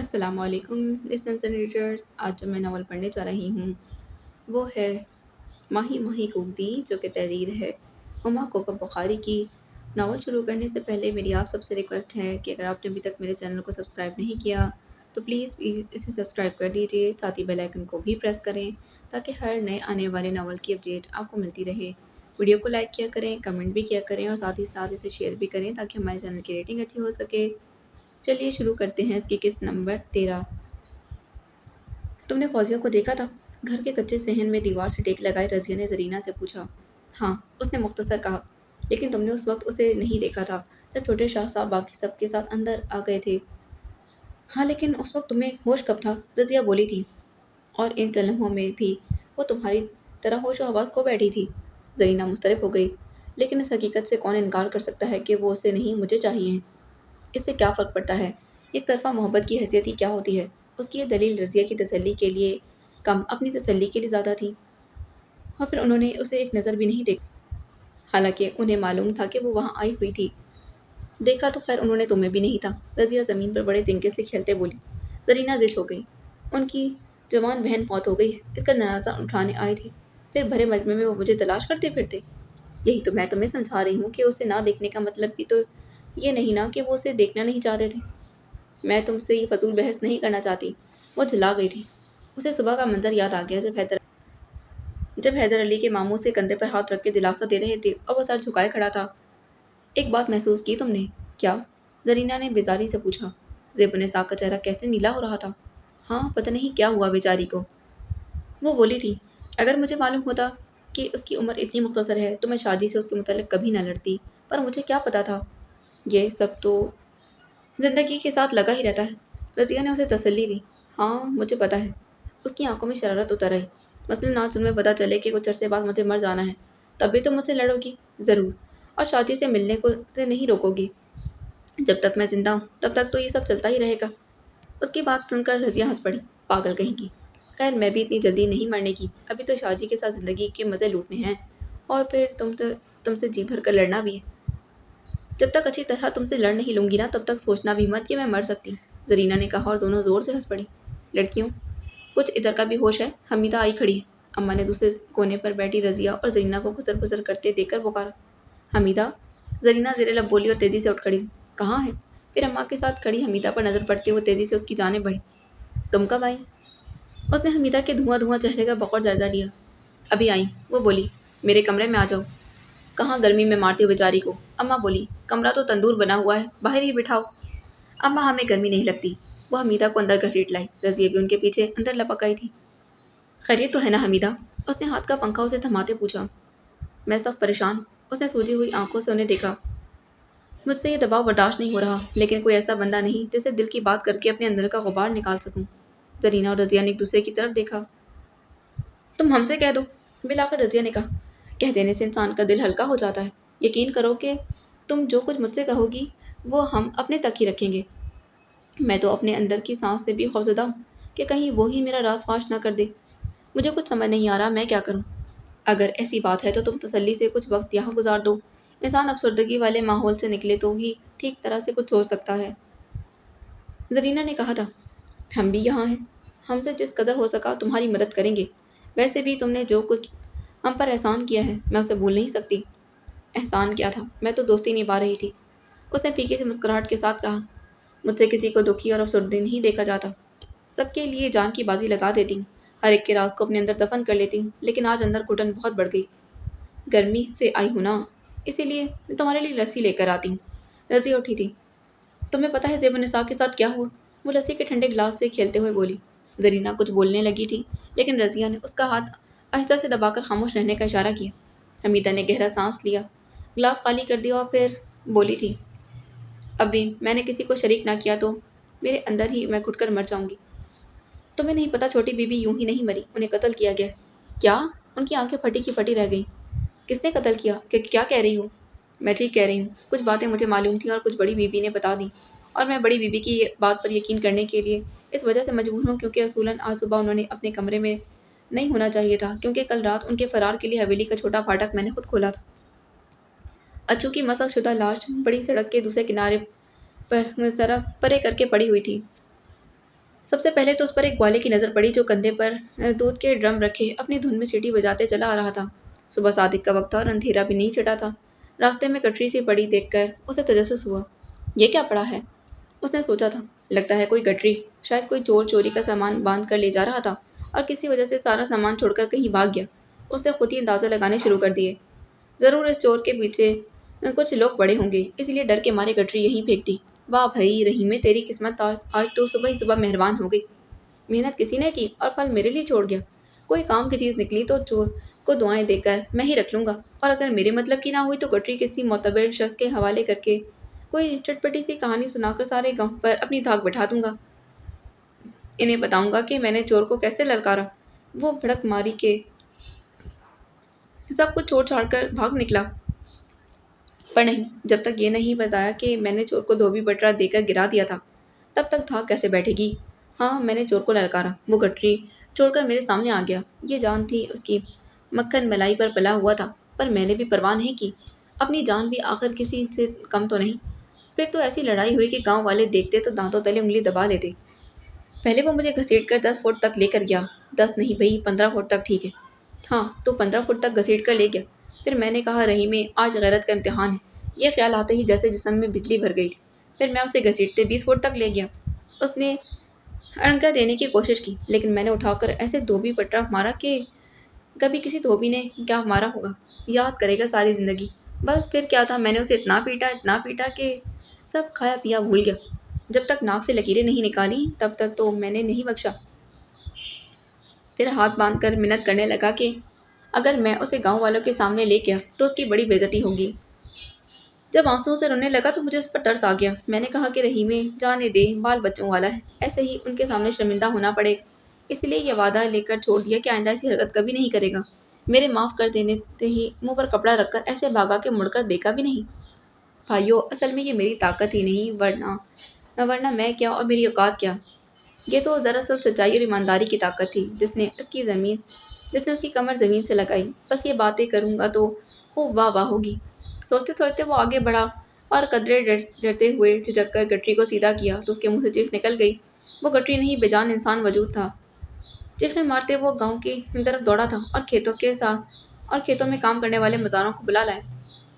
अस्सलाम वालेकुम listeners and readers. आज जो मैं नावल पढ़ने जा रही हूँ वो है माही माही कूकदी, जो कि तहरीर है हुमा कोकब बुखारी की। नावल शुरू करने से पहले मेरी आप सबसे रिक्वेस्ट है कि अगर आपने अभी तक मेरे चैनल को सब्सक्राइब नहीं किया तो प्लीज़ इसे सब्सक्राइब कर दीजिए, साथ ही बेल आइकन को भी प्रेस करें ताकि हर नए आने वाले नावल की अपडेट आपको मिलती रहे। वीडियो को लाइक किया करें, कमेंट भी किया करें और साथ ही साथ इसे शेयर भी करें ताकि हमारे चैनल की रेटिंग अच्छी हो सके। चलिए शुरू करते हैं इसकी किस्त नंबर 13। तुमने फौजिया को देखा था? घर के कच्चे सहन में दीवार से टेक लगाए रजिया ने जरीना से पूछा। हाँ, उसने मुख्तसर कहा। लेकिन तुमने उस वक्त उसे नहीं देखा था जब छोटे शाह साहब बाकी सबके साथ अंदर आ गए थे। हाँ, लेकिन उस वक्त तुम्हें होश कब था? रजिया बोली थी। और इन लम्हों में भी वो तुम्हारी तरह होशो हवास खो बैठी थी। जरीना मुस्तरब हो गई। लेकिन इस हकीकत से कौन इनकार कर सकता है कि वो उसे नहीं मुझे चाहिए। इससे क्या फ़र्क पड़ता है? एक तरफ़ा मोहब्बत की हैसियत ही क्या होती है? उसकी ये दलील रज़िया की तसल्ली के लिए कम, अपनी तसल्ली के लिए ज़्यादा थी। और फिर उन्होंने उसे एक नज़र भी नहीं देखा, हालाँकि उन्हें मालूम था कि वो वहाँ आई हुई थी। देखा तो खैर उन्होंने तुम्हें भी नहीं था। रज़िया ज़मीन पर बड़े तिनके से खेलते बोली। ज़रीना ज़िद हो गई। उनकी जवान बहन फौत हो गई है, इसका जनाज़ा उठाने आए थे। फिर भरे मजमे में वो मुझे तलाश करते फिरते। यही तो मैं तुम्हें समझा रही हूँ कि उसे ना देखने का मतलब भी तो ये नहीं ना कि वो उसे देखना नहीं चाहते थे। मैं तुमसे ये फ़ज़ूल बहस नहीं करना चाहती। वो झुला गई थी। उसे सुबह का मंज़र याद आ गया जब हैदर अली के मामू से कंधे पर हाथ रख के दिलासा दे रहे थे और वो सर झुकाए खड़ा था। एक बात महसूस की तुमने? क्या? ज़रीना ने बेज़ारी से पूछा। ज़ेब-उन-निसा का चेहरा कैसे नीला हो रहा था। हाँ, पता नहीं क्या हुआ बेचारी को। वो बोली थी, अगर मुझे मालूम होता कि उसकी उम्र इतनी मुख्तसर है तो मैं शादी से उसके मुतल्लिक़ कभी न लड़ती। पर मुझे क्या पता था। ये सब तो ज़िंदगी के साथ लगा ही रहता है। रज़िया ने उसे तसल्ली दी। हाँ, मुझे पता है। उसकी आंखों में शरारत उतर आई। मसलन आज तुम्हें पता चले कि कुछ अरसे बाद मुझे मर जाना है, तब भी तुम मुझसे लड़ोगी? ज़रूर। और शादी से मिलने को से नहीं रोकोगी। जब तक मैं जिंदा हूँ तब तक तो ये सब चलता ही रहेगा। उसकी बात सुनकर रज़िया हंस पड़ी। पागल कहीं की। खैर मैं भी इतनी जल्दी नहीं मरने की। अभी तो शादी के साथ ज़िंदगी के मज़े लूटने हैं। और फिर तुमसे जी भर कर लड़ना भी है। जब तक अच्छी तरह तुमसे लड़ नहीं लूंगी ना तब तक सोचना भी मत कि मैं मर सकती। ज़रीना ने कहा और दोनों ज़ोर से हंस पड़ी। लड़कियों, कुछ इधर का भी होश है। हमीदा आई खड़ी है। अम्मा ने दूसरे कोने पर बैठी रज़िया और ज़रीना को खुसर-फुसर करते देखकर पुकारा। हमीदा। ज़रीना ज़ेरे लब बोली और तेज़ी से उठ खड़ी हुई। कहाँ है? फिर अम्मा के साथ खड़ी हमीदा पर नज़र पड़ते हुए तेज़ी से उसकी जानिब बढ़ी। तुम कब आई? उसने हमीदा के धुआं-धुआं चेहरे का बगौर जायज़ा लिया। अभी आई। वो बोली, मेरे कमरे में आ जाओ। कहाँ गर्मी में मारती हो बेचारी को। अम्मा बोली, कमरा तो तंदूर बना हुआ है, बाहर ही बिठाओ। अम्मा हमें गर्मी नहीं लगती। वो हमीदा को अंदर घसीट लाई। रज़िया भी उनके पीछे अंदर लपक आई थी। खैरियत तो है ना हमीदा? उसने हाथ का पंखा उसे थमाते पूछा। मैं सब परेशान। उसने सूजी हुई आंखों से उन्हें देखा। मुझसे ये दबाव बर्दाश्त नहीं हो रहा, लेकिन कोई ऐसा बंदा नहीं जिससे दिल की बात करके अपने अंदर का गुबार निकाल सकूं। ज़रीना और रज़िया ने एक दूसरे की तरफ देखा। तुम हमसे कह दो। बिलाकर रज़िया ने कहा। कह देने से इंसान का दिल हल्का हो जाता है। यकीन करो कि तुम जो कुछ मुझसे कहोगी वो हम अपने तक ही रखेंगे। मैं तो अपने अंदर की सांस से भी खौफज़दा हूँ कि कहीं वो ही मेरा राज फाश न कर दे। मुझे कुछ समझ नहीं आ रहा मैं क्या करूँ। अगर ऐसी बात है तो तुम तसल्ली से कुछ वक्त यहाँ गुजार दो। इंसान अफसरदगी वाले माहौल से निकले तो ही ठीक तरह से कुछ सोच सकता है। ज़रीना ने कहा था। हम भी यहाँ हैं। हमसे जिस कदर हो सका तुम्हारी मदद करेंगे। वैसे भी तुमने जो कुछ हम पर एहसान किया है मैं उसे भूल नहीं सकती। एहसान क्या था? मैं तो दोस्ती निभा रही थी। उसने फीकी सी मुस्कुराहट के साथ कहा। मुझसे किसी को दुखी और अफसरदा नहीं देखा जाता। सबके लिए जान की बाजी लगा देती हूँ। हर एक के राज को अपने अंदर दफन कर लेती हूँ, लेकिन आज अंदर घुटन बहुत बढ़ गई। गर्मी से आई हूँ ना, इसीलिए मैं तुम्हारे लिए लस्सी लेकर आती हूँ। रज़िया उठी थी। तुम्हें पता है ज़ेब-उन-निसा के साथ क्या हुआ? वो लस्सी के ठंडे गिलास से खेलते हुए बोली। ज़रीना कुछ बोलने लगी थी, लेकिन रज़िया ने उसका हाथ आहिस्ता से दबाकर खामोश रहने का इशारा किया। हमीदा ने गहरा सांस लिया, गिलास खाली कर दिया और फिर बोली थी। अभी मैंने किसी को शरीक ना किया तो मेरे अंदर ही मैं घुटकर मर जाऊंगी। तुम्हें नहीं पता छोटी बीबी यूं ही नहीं मरी, उन्हें कत्ल किया गया। क्या? उनकी आंखें फटी की फटी रह गईं। किसने कत्ल किया? क्या कह रही हो? मैं ठीक कह रही हूँ। कुछ बातें मुझे मालूम थी और कुछ बड़ी बीबी ने बता दी। और मैं बड़ी बीबी की ये बात पर यकीन करने के लिए इस वजह से मजबूर हूँ क्योंकि असूलन आज सुबह उन्होंने अपने कमरे में नहीं होना चाहिए था, क्योंकि कल रात उनके फरार के लिए हवेली का छोटा फाटक मैंने खुद खोला था। अच्छू की मसक शुदा लाश बड़ी सड़क के दूसरे किनारे पर सड़क परे करके पड़ी हुई थी। सबसे पहले तो उस पर एक ग्वाले की नज़र पड़ी जो कंधे पर दूध के ड्रम रखे अपनी धुन में सीटी बजाते चला आ रहा था। सुबह सादिक का वक्त था और अंधेरा भी नहीं छटा था। रास्ते में कटरी सी पड़ी देखकर उसे तजस्सुस हुआ। ये क्या पड़ा है? उसने सोचा था। लगता है कोई गठरी। शायद कोई चोर चोरी का सामान बांध कर ले जा रहा था और किसी वजह से सारा सामान छोड़कर कहीं भाग गया। उसने खुद ही अंदाजा लगाने शुरू कर दिए। ज़रूर इस चोर के पीछे कुछ लोग पड़े होंगे, इसलिए डर के मारे गठरी यहीं फेंक दी। वाह भई रहीमे, तेरी किस्मत आज तो सुबह ही सुबह मेहरबान हो गई। मेहनत किसी ने की और फल मेरे लिए छोड़ गया। कोई काम की चीज़ निकली तो चोर को दुआएं देकर मैं ही रख लूंगा, और अगर मेरे मतलब की ना हुई तो गठरी किसी मोतबर शख्स के हवाले करके कोई चटपटी सी कहानी सुनाकर सारे गांव पर अपनी धाक बैठा दूंगा। इन्हें बताऊंगा कि मैंने चोर को कैसे ललकारा। वो भड़क मारी के सब कुछ छोड़ छाड़ कर भाग निकला। पर नहीं, जब तक ये नहीं बताया कि मैंने चोर को धोबी बटरा देकर गिरा दिया था, तब तक धाक कैसे बैठेगी। हाँ, मैंने चोर को ललकारा। वो गठरी छोड़कर मेरे सामने आ गया। ये जान थी उसकी मक्खन मलाई पर पला हुआ था, पर मैंने भी परवाह नहीं की। अपनी जान भी आखिर किसी से कम तो नहीं। फिर तो ऐसी लड़ाई हुई कि गांव वाले देखते तो दांतों तले उंगली दबा लेते। पहले वो मुझे घसीट कर 10 फुट तक लेकर गया। 10 नहीं भई, 15 फुट तक ठीक है। हाँ, तो 15 फुट तक घसीट कर ले गया। फिर मैंने कहा, रहीमे, आज गैरत का इम्तिहान है। ये ख्याल आते ही जैसे जिस्म में बिजली भर गई। फिर मैं उसे घसीटते 20 फुट तक ले गया। उसने अड़ंगा देने की कोशिश की, लेकिन मैंने उठाकर ऐसे धोबी पटरा मारा कि कभी किसी धोबी ने क्या मारा होगा याद करेगा सारी जिंदगी। बस फिर क्या था, मैंने उसे इतना पीटा कि सब खाया पिया भूल गया। जब तक नाक से लकीरें नहीं निकाली तब तक तो मैंने नहीं बख्शा। फिर हाथ बांध कर मिन्नत करने लगा कि अगर मैं उसे गांव वालों के सामने ले गया तो उसकी बड़ी बेइज्जती होगी। जब आंसुओं से रोने लगा तो मुझे उस पर तरस आ गया। मैंने कहा कि रहीमे, जाने दे, बाल बच्चों वाला है, ऐसे ही उनके सामने शर्मिंदा होना पड़े। इसलिए यह वादा लेकर छोड़ दिया कि आइंदा ऐसी हरकत कभी नहीं करेगा। मेरे माफ़ कर देने से ही मुंह पर कपड़ा रखकर ऐसे भागा कि मुड़कर देखा भी नहीं। भाइयों, असल में ये मेरी ताकत ही नहीं, वरना वरना मैं क्या और मेरी औकात क्या। ये तो दरअसल सच्चाई और ईमानदारी की ताकत थी जिसने उसकी कमर ज़मीन से लगाई। बस ये बातें करूँगा तो खूब वाह वाह होगी। सोचते सोचते वो आगे बढ़ा और कदरे डरते हुए झिझक कर गठरी को सीधा किया तो उसके मुंह से चीख निकल गई। वो गठरी नहीं, बेजान इंसान वजूद था। चीखें मारते वो गांव की तरफ दौड़ा था और खेतों में काम करने वाले मज़ारों को बुला लाया।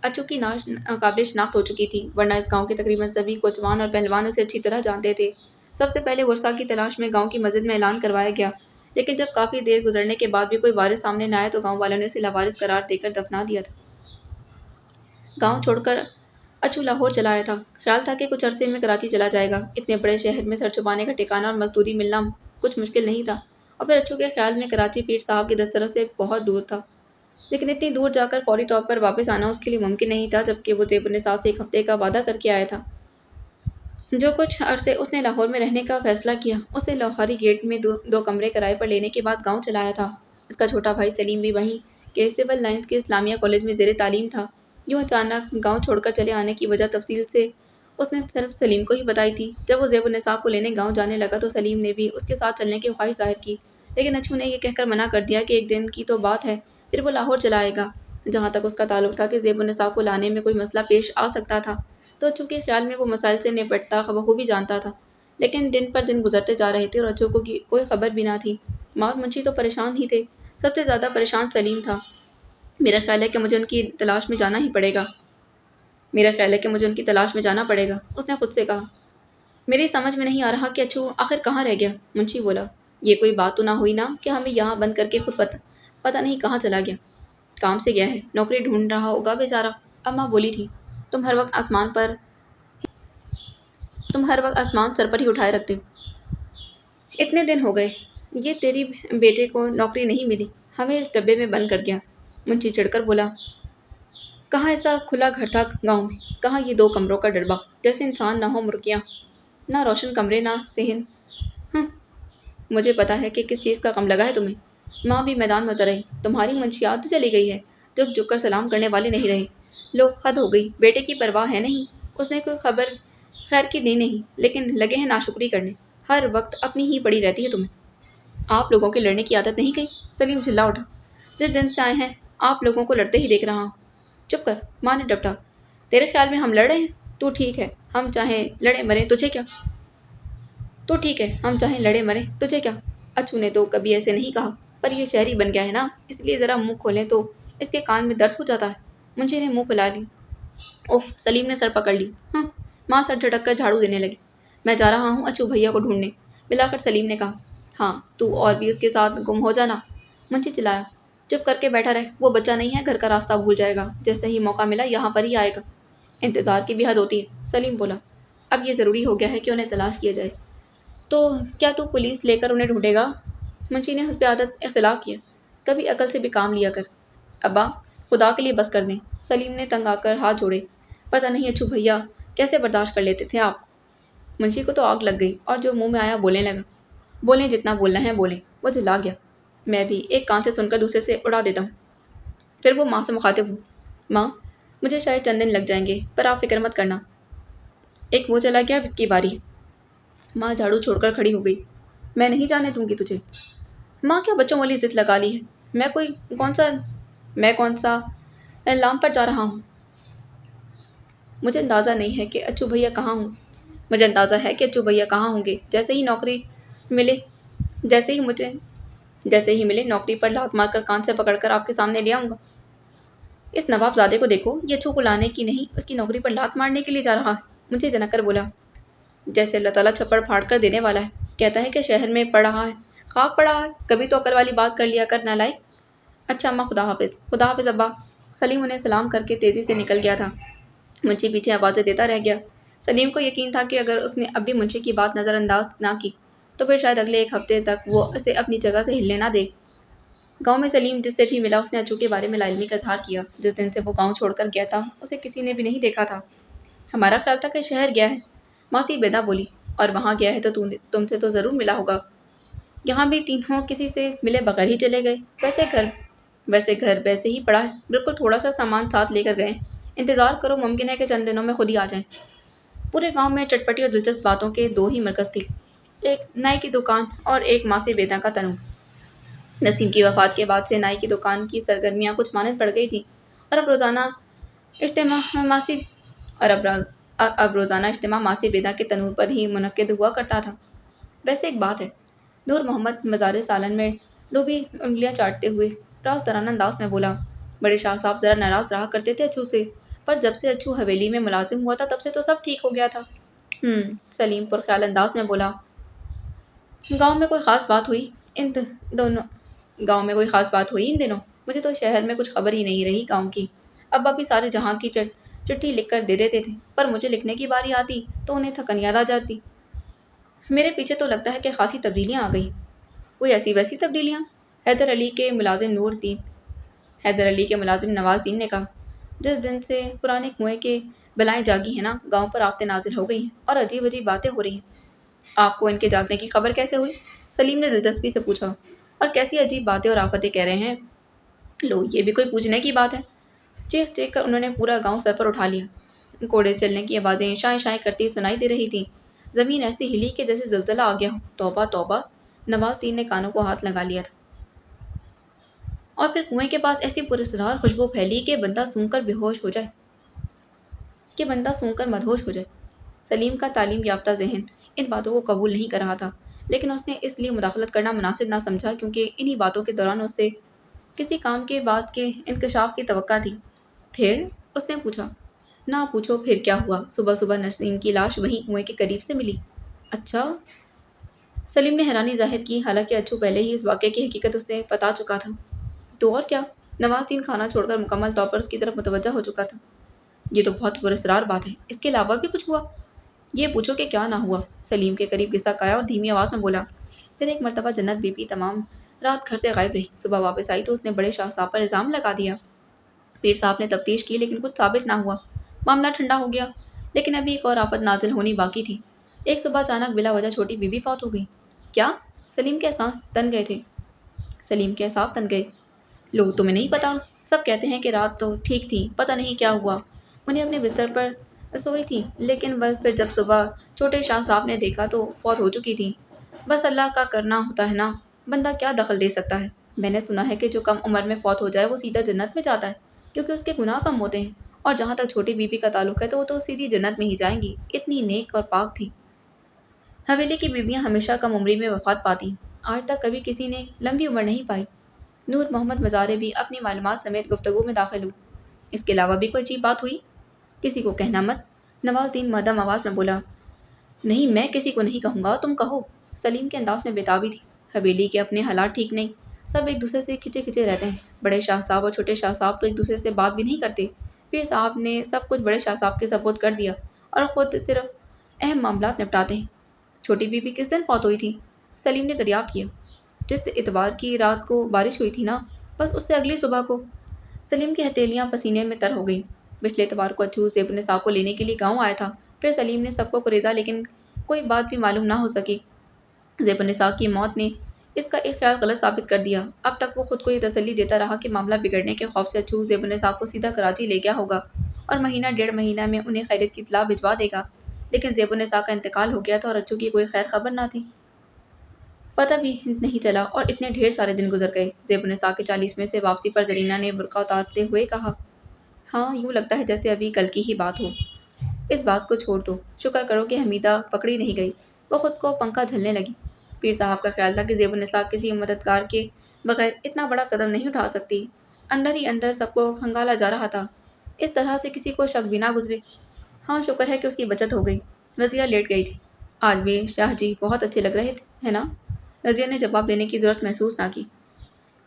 अच्चू की नाश काबिल शनाख्त हो चुकी थी, वरना इस गांव के तकरीबन सभी कोचवान और पहलवान उसे अच्छी तरह जानते थे। सबसे पहले वर्षा की तलाश में गांव की मस्जिद में ऐलान करवाया गया, लेकिन जब काफ़ी देर गुजरने के बाद भी कोई वारिस सामने न आया तो गांव वालों ने उसे लावारिस करार देकर दफना दिया था। गांव छोड़कर अच्चू लाहौर चला आया था। ख्याल था कि कुछ अरसे में कराची चला जाएगा। इतने बड़े शहर में सर छुपाने का ठिकाना और मजदूरी मिलना कुछ मुश्किल नहीं था, और फिर अच्चू के ख्याल में कराची पीर साहब के दस्तरस से बहुत दूर था। लेकिन इतनी दूर जाकर फौरी तौर पर वापस आना उसके लिए मुमकिन नहीं था, जबकि वो ज़ेबुन्निसा से 1 हफ्ते का वादा करके आया था। जो कुछ अरसे उसने लाहौर में रहने का फैसला किया, उसे लाहौरी गेट में दो कमरे किराए पर लेने के बाद गांव चलाया था। इसका छोटा भाई सलीम भी वहीं के सिविल लाइंस के इस्लामिया कॉलेज में ज़ेर तालीम था। यूँ अचानक गांव छोड़कर चले आने की वजह तफसील से उसने सिर्फ सलीम को ही बताई थी। जब वो ज़ेबुन्निसा को लेने गाँव जाने लगा तो सलीम ने भी उसके साथ चलने की ख्वाहिश जाहिर की, लेकिन अच्चू ने यह कहकर मना कर दिया कि एक दिन की तो बात है, फिर वो लाहौर चला आएगा। जहाँ तक उसका ताल्लुक था कि ज़ेबुन्निसा को लाने में कोई मसला पेश आ सकता था, तो अच्चू के ख्याल में वो मसाइल से निपटता बखूबी जानता था। लेकिन दिन पर दिन गुजरते जा रहे थे और अच्चू को कोई खबर भी ना थी। माँ और मुंशी तो परेशान ही थे। सबसे ज़्यादा परेशान सलीम था। मेरा ख्याल है कि मुझे उनकी तलाश में जाना ही पड़ेगा। उसने खुद से कहा। मेरी समझ में नहीं आ रहा कि अच्चू आखिर कहाँ रह गया। मुंशी बोला, ये कोई बात तो ना हुई ना कि हमें यहाँ बंद करके खुद पता नहीं कहाँ चला गया। काम से गया है, नौकरी ढूंढ रहा होगा बेचारा। अम्मा बोली थी, तुम हर वक्त आसमान सर पर ही उठाए रखते हो। इतने दिन हो गए, ये तेरी बेटे को नौकरी नहीं मिली, हमें इस डब्बे में बंद कर गया। मुंशी चिढ़कर बोला, कहाँ ऐसा खुला घर था गांव में, कहाँ ये 2 कमरों का डब्बा, जैसे इंसान ना हो मुर्गियाँ, ना रोशन कमरे ना सेहन। हम्म, मुझे पता है कि किस चीज़ का कम लगा है तुम्हें। माँ भी मैदान में उतर रही। तुम्हारी मुंशियात तो चली गई है, झुक कर सलाम करने वाले नहीं रहे। लो, हद हो गई। बेटे की परवाह है नहीं, उसने कोई खबर खैर की दी नहीं, लेकिन लगे हैं नाशुक्री करने। हर वक्त अपनी ही पड़ी रहती है तुम्हें। आप लोगों के लड़ने की आदत नहीं गई। सलीम चिल्ला उठा, जिस दिन से आए हैं आप लोगों को लड़ते ही देख रहा हूँ। चुप कर, माँ ने डपटा। तेरे ख्याल में हम लड़ रहे हैं? तू ठीक है, हम चाहे लड़े मरे, तुझे क्या। तो ठीक है, हम चाहे लड़े मरें, तुझे क्या? अच्छू ने तो कभी ऐसे नहीं कहा, पर ये शहरी बन गया है ना, इसलिए ज़रा मुँह खोलें तो इसके कान में दर्द हो जाता है। मुंशी ने मुँह फुला ली। उफ! सलीम ने सर पकड़ ली। हाँ, माँ सर झटक कर झाड़ू देने लगी। मैं जा रहा हूँ अच्छू भैया को ढूँढने, मिलाकर सलीम ने कहा। हाँ, तू और भी उसके साथ गुम हो जाना, मुंशी चिल्लाया। चुप करके बैठा रहे, वो बच्चा नहीं है, घर का रास्ता भूल जाएगा, जैसे ही मौका मिला यहाँ पर ही आएगा। इंतज़ार की भी हद होती है, सलीम बोला। अब ये ज़रूरी हो गया है कि उन्हें तलाश किया जाए। तो क्या तू पुलिस लेकर उन्हें ढूंढेगा? मुंशी ने हस्ब आदत इख्तिलाफ किया। कभी अकल से भी काम लिया कर। अब्बा, खुदा के लिए बस कर दें। सलीम ने तंग आकर हाथ जोड़े। पता नहीं अच्छू भैया कैसे बर्दाश्त कर लेते थे आप। मुंशी को तो आग लग गई और जो मुंह में आया बोलने लगा। बोलें जितना बोलना है बोलें। वो चिल्ला गया। मैं भी एक कान से सुनकर दूसरे से उड़ा देता हूँ। फिर वो माँ से मुखातिब हुई। माँ, मुझे शायद चंद दिन लग जाएंगे, पर आप फिक्र मत करना। एक वो चला गया, अब इसकी बारी है। माँ झाड़ू छोड़कर खड़ी हो गई। मैं नहीं जाने दूंगी तुझे। माँ क्या बच्चों वाली जिद लगा ली है। मैं कोई मैं कौन सा लाम पर जा रहा हूँ। मुझे अंदाज़ा नहीं है कि अच्छू भैया कहाँ हूँ। मुझे अंदाज़ा है कि अच्छू भैया कहाँ होंगे। मिले जैसे ही मिले नौकरी पर लात मारकर कान से पकड़कर आपके सामने ले आऊँगा। इस नवाबजादे को देखो, ये अच्छू को लाने की नहीं, उसकी नौकरी पर लात मारने के लिए जा रहा है। मुझे जना कर बोला। जैसे अल्लाह ताला छप्पड़ फाड़ कर देने वाला है। कहता है कि शहर में पड़ रहा है, खाक पड़ा है, कभी तो अकल वाली बात कर लिया कर नालायक। अच्छा अम्मा, खुदा हाफिज़ अब्बा। सलीम उन्हें सलाम करके तेज़ी से निकल गया था। मुंशी पीछे आवाज़ें देता रह गया। सलीम को यकीन था कि अगर उसने अब भी मुंशी की बात नज़रअंदाज ना की तो फिर शायद अगले एक हफ्ते तक वो उसे अपनी जगह से हिलने ना दे। गांव में सलीम जिससे भी मिला उसने अच्छू के बारे में लाइल्मी का इजहार किया। जिस दिन से वो गांव छोड़कर गया था उसे किसी ने भी नहीं देखा था। हमारा ख्याल था कि शहर गया है, मासी बेदा बोली। और वहाँ गया है तो तुमसे तो ज़रूर मिला होगा। यहाँ भी तीनों किसी से मिले बगैर ही चले गए। वैसे घर वैसे ही पड़ा है, बिल्कुल थोड़ा सा सामान साथ लेकर गए। इंतज़ार करो, मुमकिन है कि चंद दिनों में खुद ही आ जाएं। पूरे गांव में चटपटी और दिलचस्प बातों के दो ही मरकज़ थे, एक नाई की दुकान और एक मासी बेदा का तनु। नसीम की वफ़ात के बाद से नाई की दुकान की सरगर्मियाँ कुछ मानद पड़ गई थी और अब रोज़ाना इज्तिमा मासी और अब रोज़ाना इज्तिमा मासी बेदा के तनूर पर ही मुनक्किद हुआ करता था। वैसे एक बात है, नूर मोहम्मद मज़ार सालन में डूबी उंगलियां चाटते हुए राज़दाराना अंदाज में बोला। बड़े शाह साहब ज़रा नाराज़ रहा करते थे अच्छू से, पर जब से अच्छू हवेली में मुलाजिम हुआ था तब से तो सब ठीक हो गया था। सलीम पुरख्याल अंदाज में बोला। गांव में कोई ख़ास बात हुई इन दोनों गांव में कोई ख़ास बात हुई इन दिनों? मुझे तो शहर में कुछ खबर ही नहीं रही गांव की। अब्बा भी सारे जहां की चिट्ठी लिख कर दे देते थे, पर मुझे लिखने की बारी आती तो उन्हें थकन याद आ जाती। मेरे पीछे तो लगता है कि खासी तब्दीलियां आ गई। कोई ऐसी वैसी तब्दीलियां? हैदर अली के मुलाजिम नवाज़ुद्दीन ने कहा। जिस दिन से पुराने कुएं के बलाएं जागी हैं ना, गांव पर आफतें नाजिल हो गई हैं और अजीब अजीब बातें हो रही हैं। आपको इनके जागने की खबर कैसे हुई? सलीम ने दिलचस्पी से पूछा। और कैसी अजीब बातें और आफतें कह रहे हैं? लो, ये भी कोई पूछने की बात है। चीख चीख कर उन्होंने पूरा गांव सर पर उठा लिया। घोड़े चलने की आवाज़ें शाएं शाएं करती सुनाई दे रही थीं। ज़मीन ऐसी हिली कि जैसे ज़लज़ला आ गया हो। तौबा तौबा, नवाज़ुद्दीन ने कानों को हाथ लगा लिया था। और फिर कुएं के पास ऐसी पुरस्कार खुशबू फैली कि बंदा सूंघकर मदहोश हो जाए। सलीम का तालीम याफ्ता ज़हन इन बातों को कबूल नहीं कर रहा था, लेकिन उसने इसलिए मुदाखलत करना मुनासिब ना समझा क्योंकि इन्हीं बातों के दौरान उससे किसी काम के बाद के इंकशाफ की तवक्का थी। फिर उसने पूछा। ना पूछो फिर क्या हुआ, सुबह सुबह नसीम की लाश वहीं कुएं के करीब से मिली। अच्छा? सलीम ने हैरानी जाहिर की, हालांकि अच्छू पहले ही इस वाक़े की हकीकत उसे बता चुका था। तो और क्या? नवाज़ुद्दीन खाना छोड़कर मुकम्मल तौर पर उसकी तरफ मुतवज्जा हो चुका था। ये तो बहुत पुरस्कार बात है। इसके अलावा भी कुछ हुआ? ये पूछो कि क्या ना हुआ। सलीम के करीब घिसक आया और धीमी आवाज़ में बोला। फिर एक मरतबा जन्नत बीबी तमाम रात घर से गायब रही। सुबह वापस आई तो उसने बड़े शाह साहब पर इल्ज़ाम लगा दिया। पीर साहब ने तफ्तीश की लेकिन कुछ साबित ना हुआ। मामला ठंडा हो गया, लेकिन अभी एक और आफत नाजिल होनी बाकी थी। एक सुबह अचानक बिला वजह छोटी बीबी फौत हो गई। क्या? सलीम के एहसास तन गए। लो, तुम्हें नहीं पता? सब कहते हैं कि रात तो ठीक थी, पता नहीं क्या हुआ। उन्हें अपने बिस्तर पर सोई थी, लेकिन बस फिर जब सुबह छोटे शाह साहब ने देखा तो फौत हो चुकी थी। बस अल्लाह का करना होता है ना, बंदा क्या दखल दे सकता है। मैंने सुना है कि जो कम उम्र में फौत हो जाए वो सीधा जन्नत में जाता है, क्योंकि उसके गुनाह कम होते हैं। और जहाँ तक छोटी बीबी का ताल्लुक है तो वो तो सीधी जन्नत में ही जाएंगी, इतनी नेक और पाक थी। हवेली की बीवियां हमेशा कम उम्री में वफात पाती। आज तक कभी किसी ने लंबी उम्र नहीं पाई। नूर मोहम्मद मज़ारे भी अपनी मालूमात समेत गुफ्तगू में दाखिल हुई। इसके अलावा भी कोई अजीब बात हुई? किसी को कहना मत, नवाजुद्दीन मध्यम आवाज़ में बोला। नहीं, मैं किसी को नहीं कहूँगा, तुम कहो। सलीम के अंदाज में बेताबी थी। हवेली के अपने हालात ठीक नहीं, सब एक दूसरे से खिंचे खिंचे रहते हैं। बड़े शाह साहब और छोटे शाह साहब तो एक दूसरे से बात भी नहीं करते। पीर साहब ने सब कुछ बड़े शाह साहब के सपुर्द कर दिया और खुद सिर्फ अहम मामलात निपटाते हैं। छोटी बीबी किस दिन फौत हुई थी? सलीम ने दरियाफ्त किया। जिस इतवार की रात को बारिश हुई थी ना, बस उससे अगली सुबह को। सलीम की हथेलियां पसीने में तर हो गईं। पिछले इतवार को अच्छू ज़ेब निसार को लेने के लिए गांव आया था। फिर सलीम ने सबको कुरेदा, लेकिन कोई बात भी मालूम ना हो सकी। ज़ेब निसार की मौत ने इसका एक ख्याल गलत साबित कर दिया। अब तक वो खुद को ये तसल्ली देता रहा कि मामला बिगड़ने के खौफ से अच्छू ज़ेब निसार को सीधा कराची ले गया होगा और महीना डेढ़ महीना में उन्हें खैरियत की इत्तला भिजवा देगा। लेकिन ज़ेब निसार का इंतकाल हो गया था और अच्छू की कोई खैर खबर ना थी। पता भी नहीं चला और इतने ढेर सारे दिन गुजर गए। ज़ेब-उन-निसा के 40वें से वापसी पर ज़रीना ने बुर्का उतारते हुए कहा, हाँ, यूँ लगता है जैसे अभी कल की ही बात हो। इस बात को छोड़ दो, शुक्र करो कि हमीदा पकड़ी नहीं गई। वो खुद को पंखा झलने लगी। पीर साहब का ख्याल था कि ज़ेब-उन-निसा किसी मददगार के बगैर इतना बड़ा कदम नहीं उठा सकती। अंदर ही अंदर सबको खंगाला जा रहा था। इस तरह से किसी को शक भी ना गुजरे। हाँ, शुक्र है कि उसकी बचत हो गई। रज़िया लेट गई थी। आज भी शाहजी बहुत अच्छे लग रहे थे, है ना? रज़िया ने जवाब देने की ज़रूरत महसूस ना की।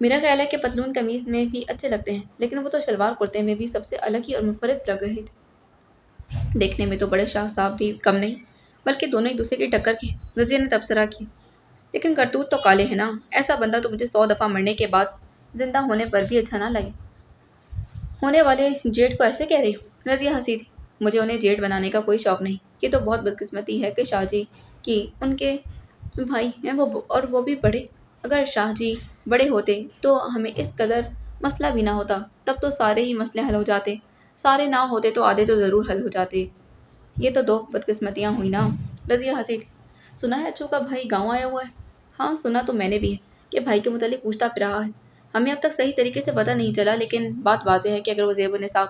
मेरा ख्याल है कि पतलून कमीज़ में भी अच्छे लगते हैं, लेकिन वो तो शलवार कुर्ते में भी सबसे अलग ही और मुनफरिद लग रहे थे। देखने में तो बड़े शाह साहब भी कम नहीं, बल्कि दोनों एक दूसरे की टक्कर के। रज़िया ने तबसरा किया। लेकिन करतूत तो काले हैं ना, ऐसा बंदा तो मुझे 100 दफ़ा मरने के बाद जिंदा होने पर भी अच्छा ना लगे। होने वाले जेठ को ऐसे कह रही हो? रज़िया हंसी थी। मुझे उन्हें जेठ बनाने का कोई शौक नहीं। ये तो बहुत बदकिस्मती है कि शाहजी की उनके भाई हैं वो, और वो भी बड़े। अगर शाहजी बड़े होते तो हमें इस कदर मसला भी ना होता। तब तो सारे ही मसले हल हो जाते। सारे ना होते तो आधे तो ज़रूर हल हो जाते। ये तो 2 बदकिस्मतियाँ हुई ना। रज़िया हंसी थी। सुना है अच्छू का भाई गाँव आया हुआ है? हाँ, सुना तो मैंने भी है कि भाई के मुतालिक पूछता फिर रहा है। हमें अब तक सही तरीके से पता नहीं चला, लेकिन बात वाज़ेह है कि अगर वो ज़ेब-उन-निसा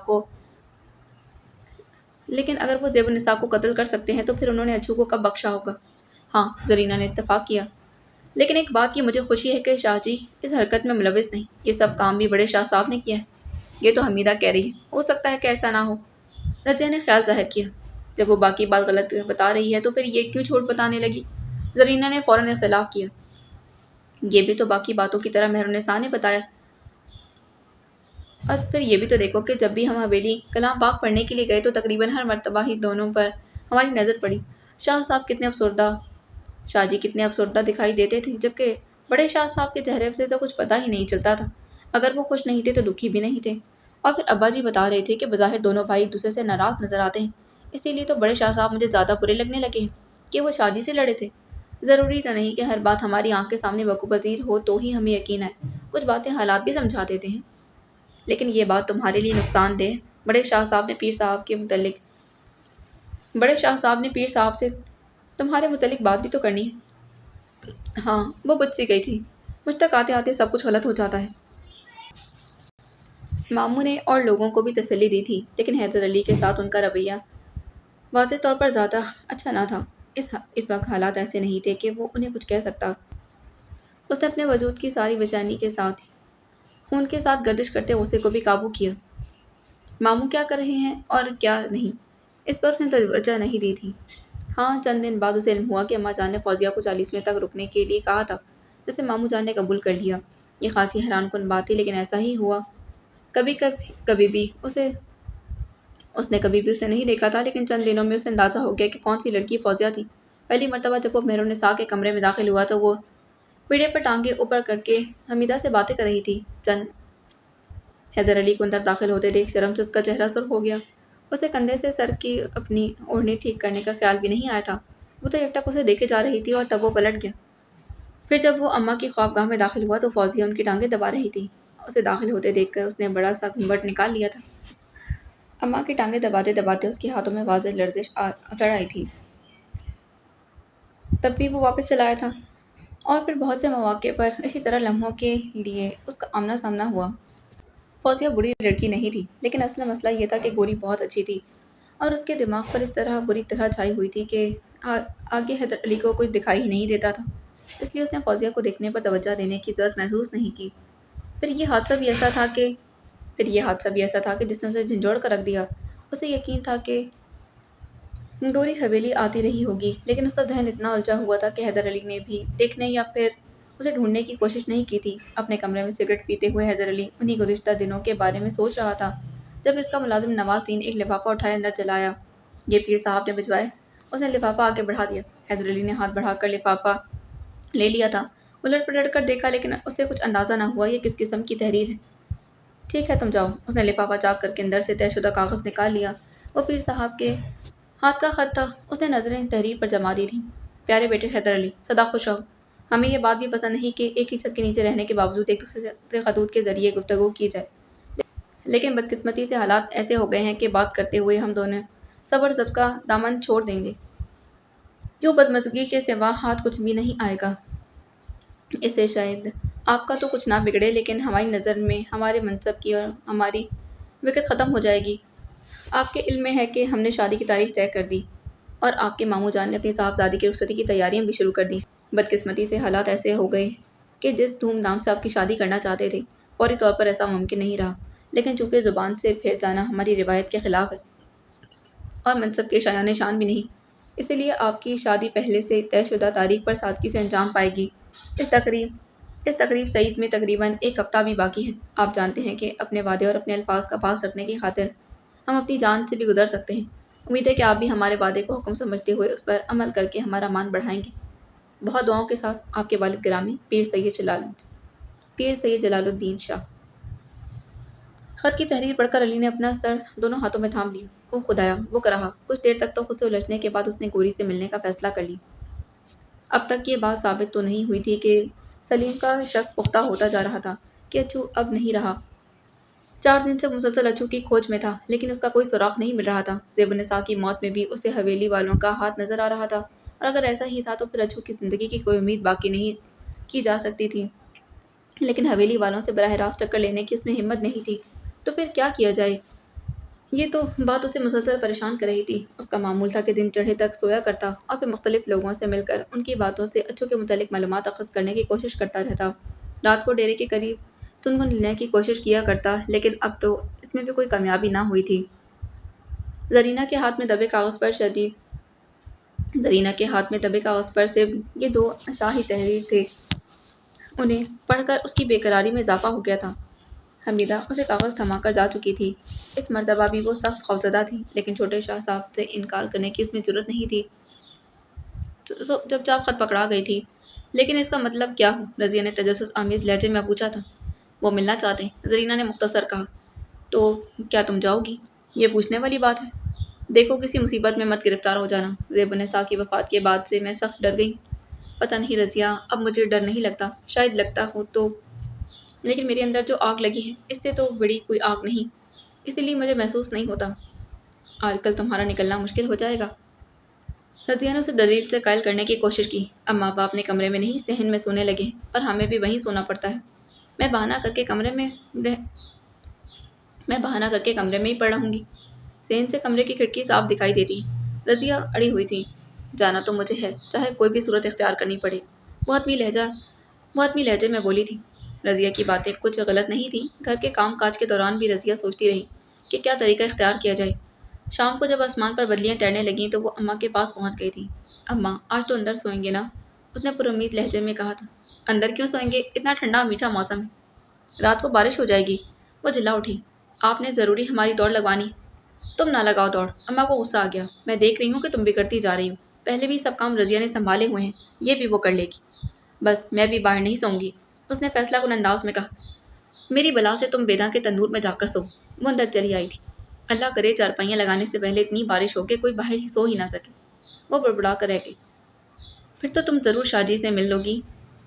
को कत्ल कर सकते हैं तो फिर उन्होंने अच्छू को कब बख्शा होगा? हाँ, ज़रीना ने इत्तफ़ाक़ किया। लेकिन एक बात की मुझे खुशी है कि शाहजी इस हरकत में मुलविस नहीं। ये सब काम भी बड़े शाह साहब ने किया है। ये तो हमीदा कह रही है। हो सकता है कि ऐसा ना हो। रज़िया ने ख्याल ज़ाहिर किया। जब वो बाकी बात गलत बता रही है तो फिर ये क्यों झूठ बताने लगी? ज़रीना ने फ़ौरन इख्तिलाफ़ किया। ये भी तो बाकी बातों की तरह मेहरुन्निसा ने बताया। और फिर ये भी तो देखो कि जब भी हम हवेली कलाम बाग पढ़ने के लिए गए तो तकरीबन हर मर्तबा ही दोनों पर हमारी नज़र पड़ी। शाहजी कितने अफसरदा दिखाई देते थे, जबकि बड़े शाह साहब के चेहरे से तो कुछ पता ही नहीं चलता था। अगर वो खुश नहीं थे तो दुखी भी नहीं थे। और फिर अब्बा जी बता रहे थे कि बज़ाहिर दोनों भाई एक दूसरे से नाराज़ नज़र आते हैं। इसीलिए तो बड़े शाह साहब मुझे ज़्यादा बुरे लगने लगे हैं कि वो शाहजी से लड़े थे। ज़रूरी तो नहीं कि हर बात हमारी आंख के सामने वक़ूफ़-पज़ीर हो तो ही हमें यकीन आए। कुछ बातें हालात भी समझा देते हैं। लेकिन ये बात तुम्हारे लिए नुकसानदेह है। बड़े शाह साहब ने पीर साहब से तुम्हारे मुतल्लिक बात भी तो करनी है। हाँ, वो बुझ सी गई थी। मुझ तक आते आते सब कुछ गलत हो जाता है। मामू ने और लोगों को भी तसल्ली दी थी, लेकिन हैदर अली के साथ उनका रवैया वाज़ेह तौर पर ज़्यादा अच्छा ना था। इस वक्त हालात ऐसे नहीं थे कि वो उन्हें कुछ कह सकता। उसने अपने वजूद की सारी बेचैनी के साथ खून के साथ गर्दिश करते गुस्से को भी काबू किया। मामू क्या कर रहे हैं और क्या नहीं, इस पर उसने तवज्जो नहीं दी थी। हाँ, चंद दिन बाद उसे इल्म हुआ कि अम्मा जान ने फौजिया को 40वें तक रुकने के लिए कहा था, जिसे मामू जान ने कबूल कर लिया। ये खासी हैरानकुन बात थी, लेकिन ऐसा ही हुआ। कभी कभी कभी भी उसे उसने कभी भी उसे नहीं देखा था, लेकिन चंद दिनों में उसे अंदाज़ा हो गया कि कौन सी लड़की फौजिया थी। पहली मर्तबा जब वो मेहरुन्निसा के कमरे में दाखिल हुआ तो वो पीढ़े पर टांगे ऊपर करके हमीदा से बातें कर रही थी। हैदर अली को अंदर दाखिल होते देख शर्म से उसका चेहरा सुर्ख हो गया। उसे कंधे से सर की अपनी ओढ़नी ठीक करने का ख्याल भी नहीं आया था। वो तो एकटक उसे देखे जा रही थी और तब वो पलट गया। फिर जब वो अम्मा की ख्वाबगाह में दाखिल हुआ तो फौजिया उनकी टांगें दबा रही थी। उसे दाखिल होते देखकर उसने बड़ा सा घूंघट निकाल लिया था। अम्मा की टांगें दबाते दबाते उसके हाथों में वाज़ेह लर्जिश उतर आई थी। तब भी वो वापस चला आया था। और फिर बहुत से मौके पर इसी तरह लम्हों के लिए उसका आमना सामना हुआ। फौजिया बुरी लड़की नहीं थी, लेकिन असल मसला ये था कि गोरी बहुत अच्छी थी और उसके दिमाग पर इस तरह बुरी तरह छाई हुई थी कि आगे हैदर अली को कुछ दिखाई ही नहीं देता था, इसलिए उसने फौजिया को देखने पर तवज्जो देने की ज़रूरत महसूस नहीं की। फिर ये हादसा भी ऐसा था कि फिर ये हादसा भी ऐसा था कि जिसने उसे झंझोड़ कर रख दिया। उसे यकीन था कि गोरी हवेली आती रही होगी, लेकिन उसका ज़हन इतना उलझा हुआ था कि हैदर अली ने भी देखने या फिर उसे ढूंढने की कोशिश नहीं की थी। अपने कमरे में सिगरेट पीते हुए हैदर अली उन्हीं गुज़िश्ता दिनों के बारे में सोच रहा था, जब इसका मुलाजिम नवाज़ुद्दीन एक लिफाफा उठाए अंदर चला आया। ये पीर साहब ने भिजवाया। उसने लिफाफा आगे बढ़ा दिया। हैदर अली ने हाथ बढ़ाकर लिफाफा ले लिया था। उलट पलट कर देखा, लेकिन उसे कुछ अंदाज़ा न हुआ ये किस किस्म की तहरीर है। ठीक है, तुम जाओ। उसने लिफाफा चाक करके अंदर से तयशुदा कागज़ निकाल लिया। वो पीर साहब के हाथ का खत था। उसने नज़रें तहरीर पर जमा दी थी। प्यारे बेटे हैदर अली, सदा खुश रहो। हमें ये बात भी पसंद नहीं कि एक ही छत के नीचे रहने के बावजूद एक दूसरे से खतूत के ज़रिए गुफ्तगू की जाए, लेकिन बदकिस्मती से हालात ऐसे हो गए हैं कि बात करते हुए हम दोनों सब्र ज़ब्त का दामन छोड़ देंगे। यूँ बदमज़गी के सिवा हाथ कुछ भी नहीं आएगा। इससे शायद आपका तो कुछ ना बिगड़े, लेकिन हमारी नज़र में हमारे मनसब की और हमारी विकत ख़त्म हो जाएगी। आपके इल्म में है कि हमने शादी की तारीख तय कर दी और आपके मामू जान ने अपनी साहबजादी की रुखसती की तैयारियां भी शुरू कर दी। बदकिस्मती से हालात ऐसे हो गए कि जिस धूमधाम से आपकी शादी करना चाहते थे, फौरी तौर पर ऐसा मुमकिन नहीं रहा। लेकिन चूंकि ज़ुबान से फिर जाना हमारी रिवायत के ख़िलाफ़ है और मनसब के शायान शान भी नहीं, इसलिए आपकी शादी पहले से तयशुदा तारीख पर सादगी से अंजाम पाएगी। इस तकरीब सईद में तकरीबन एक हफ्ता भी बाकी है। आप जानते हैं कि अपने वादे और अपने अल्फाज का पास रखने की खातिर हम अपनी जान से भी गुजर सकते हैं। उम्मीद है कि आप भी हमारे वादे को हुक्म समझते हुए उस पर अमल करके हमारा मान बढ़ाएंगे। बहुत दुआओं के साथ, आपके वालिद गिरामी पीर सैयद जलालुद्दीन शाह। खत की तहरीर पढ़कर अली ने अपना सर दोनों हाथों में थाम लिया। ओह खुदाया, वो कराहा। कुछ देर तक तो खुद से उलझने के बाद उसने गोरी से मिलने का फैसला कर लिया। अब तक ये बात साबित तो नहीं हुई थी कि सलीम का शक पुख्ता होता जा रहा था कि अच्चू अब नहीं रहा। 4 दिन से मुसलसल अच्चू की खोज में था, लेकिन उसका कोई सुराग नहीं मिल रहा था। ज़ेबुन्निसा की मौत में भी उसे हवेली वालों का हाथ नजर आ रहा था, और अगर ऐसा ही था तो फिर अच्चू की जिंदगी की कोई उम्मीद बाकी नहीं की जा सकती थी। लेकिन हवेली वालों से बराह रास्त टक्कर लेने की उसमें हिम्मत नहीं थी। तो फिर क्या किया जाए, ये तो बात उसे मुसलसल परेशान कर रही थी। उसका मामूल था कि दिन चढ़े तक सोया करता और फिर मुख्तलिफ लोगों से मिलकर उनकी बातों से अच्चू के मुतालिक मालूमात अखज़ करने की कोशिश करता रहता। रात को डेरे के करीब तुनगुन लेने की कोशिश किया करता, लेकिन अब तो इसमें भी कोई कामयाबी ना हुई थी। जरीना के हाथ में दबे कागज़ पर सिर्फ ये 2 शाही तहरीर थे। उन्हें पढ़कर उसकी बेकरारी में इजाफा हो गया था। हमीदा उसे कागज़ थमाकर जा चुकी थी। इस मर्तबा भी वो सख्त खौफज़दा थी, लेकिन छोटे शाह साहब से इनकार करने की उसमें ज़रूरत नहीं थी। तो चुपचाप खत पकड़ा गई थी। लेकिन इसका मतलब क्या हो? रज़िया ने तजस्सुस आमेज़ लहजे में पूछा था। वो मिलना चाहते हैं, ज़रीना ने मुख्तसर कहा। तो क्या तुम जाओगी? ये पूछने वाली बात है। देखो, किसी मुसीबत में मत गिरफ्तार हो जाना। ज़ेबुन्निसा की वफ़ात के बाद से मैं सख्त डर गई। पता नहीं रज़िया, अब मुझे डर नहीं लगता। शायद लगता हो तो, लेकिन मेरे अंदर जो आग लगी है, इससे तो बड़ी कोई आग नहीं, इसीलिए मुझे महसूस नहीं होता। आजकल तुम्हारा निकलना मुश्किल हो जाएगा। रज़िया ने उसे दलील से कायल करने की कोशिश की। अब माँ बाप अपने कमरे में नहीं, सहन में सोने लगे और हमें भी वहीं सोना पड़ता है। मैं बहाना करके कमरे में ही पड़ रहूंगी। सहन से कमरे की खिड़की साफ दिखाई देती। रज़िया अड़ी हुई थी। जाना तो मुझे है, चाहे कोई भी सूरत इख्तियार करनी पड़े। वो आदमी लहजे में बोली थी। रज़िया की बातें कुछ गलत नहीं थी। घर के काम काज के दौरान भी रज़िया सोचती रही कि क्या तरीका इख्तियार किया जाए। शाम को जब आसमान पर बदलियां तैरने लगीं तो वो अम्मा के पास पहुंच गई थी। अम्मा, आज तो अंदर सोएंगे ना? उसने पुरुम्मीद लहजे में कहा था। अंदर क्यों सोएंगे? इतना ठंडा मीठा मौसम है। रात को बारिश हो जाएगी। वो चिल्ला उठी। आपने ज़रूरी हमारी दौड़ लगवानी? तुम ना लगाओ दौड़। अम्मा को गुस्सा आ गया। मैं देख रही हूँ कि तुम बिगड़ती जा रही हो। पहले भी सब काम रज़िया ने संभाले हुए हैं, ये भी वो कर लेगी। बस मैं भी बाहर नहीं सोऊंगी, उसने फैसला कुन अंदाज में कहा। मेरी बला से तुम बेदा के तंदूर में जाकर सो। वो अंदर चली आई थी। अल्लाह करे चारपाइयाँ लगाने से पहले इतनी बारिश हो कि कोई बाहर ही सो ही ना सके। वो बड़बड़ा कर रह गई। फिर तो तुम ज़रूर शादी से मिल लोगी।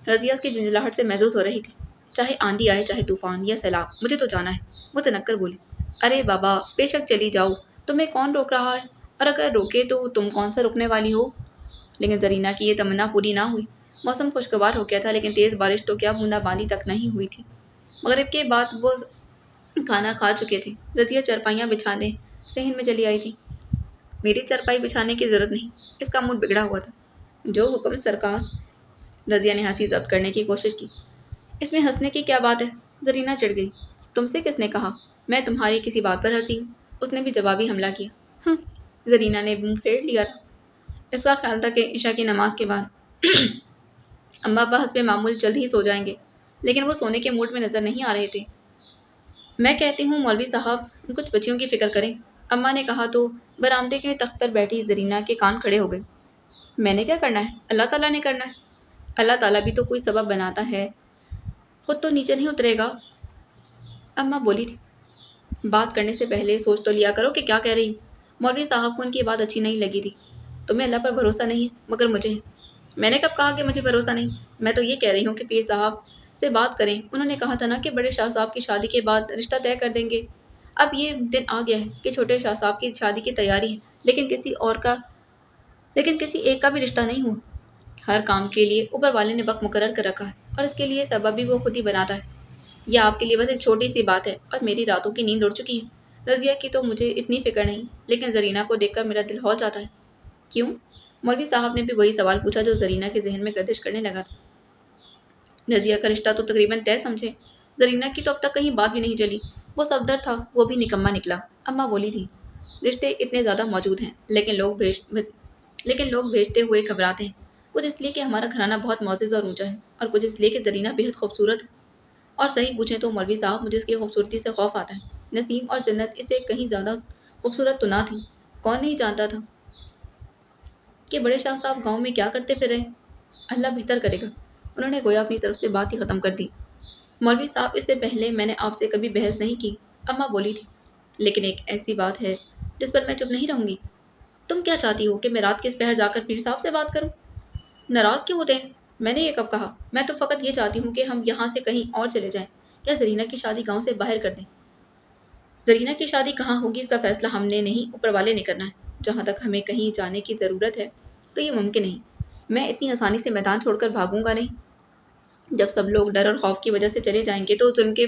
रज़िया उसकी झंझलाहट से महसूस हो रही थी। चाहे आंधी आए, चाहे तूफान या सैलाब, मुझे तो जाना है। वो तनक्कर बोली। अरे बाबा, बेशक चली जाओ, तुम्हें कौन रोक रहा है? और अगर रोके तो तुम कौन सा रुकने वाली हो? लेकिन ज़रीना की ये तमन्ना पूरी ना हुई। मौसम खुशगवार हो गया था, लेकिन तेज़ बारिश तो क्या बूंदाबांदी तक नहीं हुई थी। मगरिब के बाद वो खाना खा चुके थे। रज़िया चारपाइयाँ बिछाने सहन में चली आई थी। मेरी चारपाई बिछाने की जरूरत नहीं, इसका मूड बिगड़ा हुआ था। जो हुक्म सरकार। रजिया ने हंसी जब्त करने की कोशिश की। इसमें हंसने की क्या बात है? जरीना चिढ़ गई। तुमसे किसने कहा मैं तुम्हारी किसी बात पर हंसी हूँ? उसने भी जवाबी हमला किया। जरीना ने मुंह फेर लिया था। इसका ख्याल था कि ईशा की नमाज के बाद अम्मा अब्बा हस्बे मामूल जल्द ही सो जाएंगे, लेकिन वो सोने के मूड में नजर नहीं आ रहे थे। मैं कहती हूँ मौलवी साहब कुछ बच्चियों की फिक्र करें, अम्मा ने कहा तो बरामदे के तख्त पर बैठी जरीना के कान खड़े हो गए। मैंने क्या करना है? अल्लाह ताला ने करना है। अल्लाह ताला भी तो कोई सबब बनाता है, खुद तो नीचे नहीं उतरेगा। अम्मा बोली थी, बात करने से पहले सोच तो लिया करो कि क्या कह रही हूँ। मौलवी साहब को उनकी बात अच्छी नहीं लगी थी। तुम्हें अल्लाह पर भरोसा नहीं है, मगर मुझे है। मैंने कब कहा कि मुझे भरोसा नहीं? मैं तो ये कह रही हूँ कि पीर साहब से बात करें। उन्होंने कहा था ना कि बड़े शाह साहब की शादी के बाद रिश्ता तय कर देंगे। अब ये दिन आ गया है कि छोटे शाह साहब की शादी की तैयारी है, लेकिन किसी एक का भी रिश्ता नहीं हुआ। हर काम के लिए ऊपर वाले ने वक्त मुकर्रर कर रखा है, और इसके लिए सबब भी वो खुद ही बनाता है। यह आपके लिए बस एक छोटी सी बात है, और मेरी रातों की नींद उड़ चुकी है। रजिया की तो मुझे इतनी फिक्र नहीं, लेकिन जरीना को देखकर मेरा दिल हौल जाता है। क्यों? मौलवी साहब ने भी वही सवाल पूछा जो जरीना के जहन में गर्दिश करने लगा था। रजिया का रिश्ता तो तकरीबन तय समझे, जरीना की तो अब तक कहीं बात भी नहीं चली। वो सफदर था, वो भी निकम्मा निकला। अम्मा बोली थी, रिश्ते इतने ज्यादा मौजूद हैं, लेकिन लोग भेजते हुए घबराते हैं। कुछ इसलिए कि हमारा घराना बहुत मोअज़्ज़ज़ और ऊंचा है, और कुछ इसलिए कि जरीना बेहद खूबसूरत है। और सही पूछें तो मौलवी साहब मुझे इसकी खूबसूरती से खौफ आता है। नसीम और जन्नत इससे कहीं ज़्यादा खूबसूरत तो ना थी। कौन नहीं जानता था कि बड़े शाह साहब गांव में क्या करते फिर रहे। अल्लाह बेहतर करेगा। उन्होंने गोया अपनी तरफ से बात ही ख़त्म कर दी। मौलवी साहब इससे पहले मैंने आपसे कभी बहस नहीं की, अम्मा बोली थी, लेकिन एक ऐसी बात है जिस पर मैं चुप नहीं रहूंगी। तुम क्या चाहती हो कि मैं रात के इस पहर जाकर पीर साहब से बात करूं? नाराज क्यों होते हैं? मैंने ये कब कहा? मैं तो फकत ये चाहती हूँ कि हम यहाँ से कहीं और चले जाएं, या जरीना की शादी गांव से बाहर कर दें। जरीना की शादी कहाँ होगी इसका फैसला हमने नहीं, ऊपर वाले ने करना है। जहाँ तक हमें कहीं जाने की ज़रूरत है तो ये मुमकिन नहीं। मैं इतनी आसानी से मैदान छोड़कर भागूंगा नहीं। जब सब लोग डर और खौफ की वजह से चले जाएंगे तो जुल्म के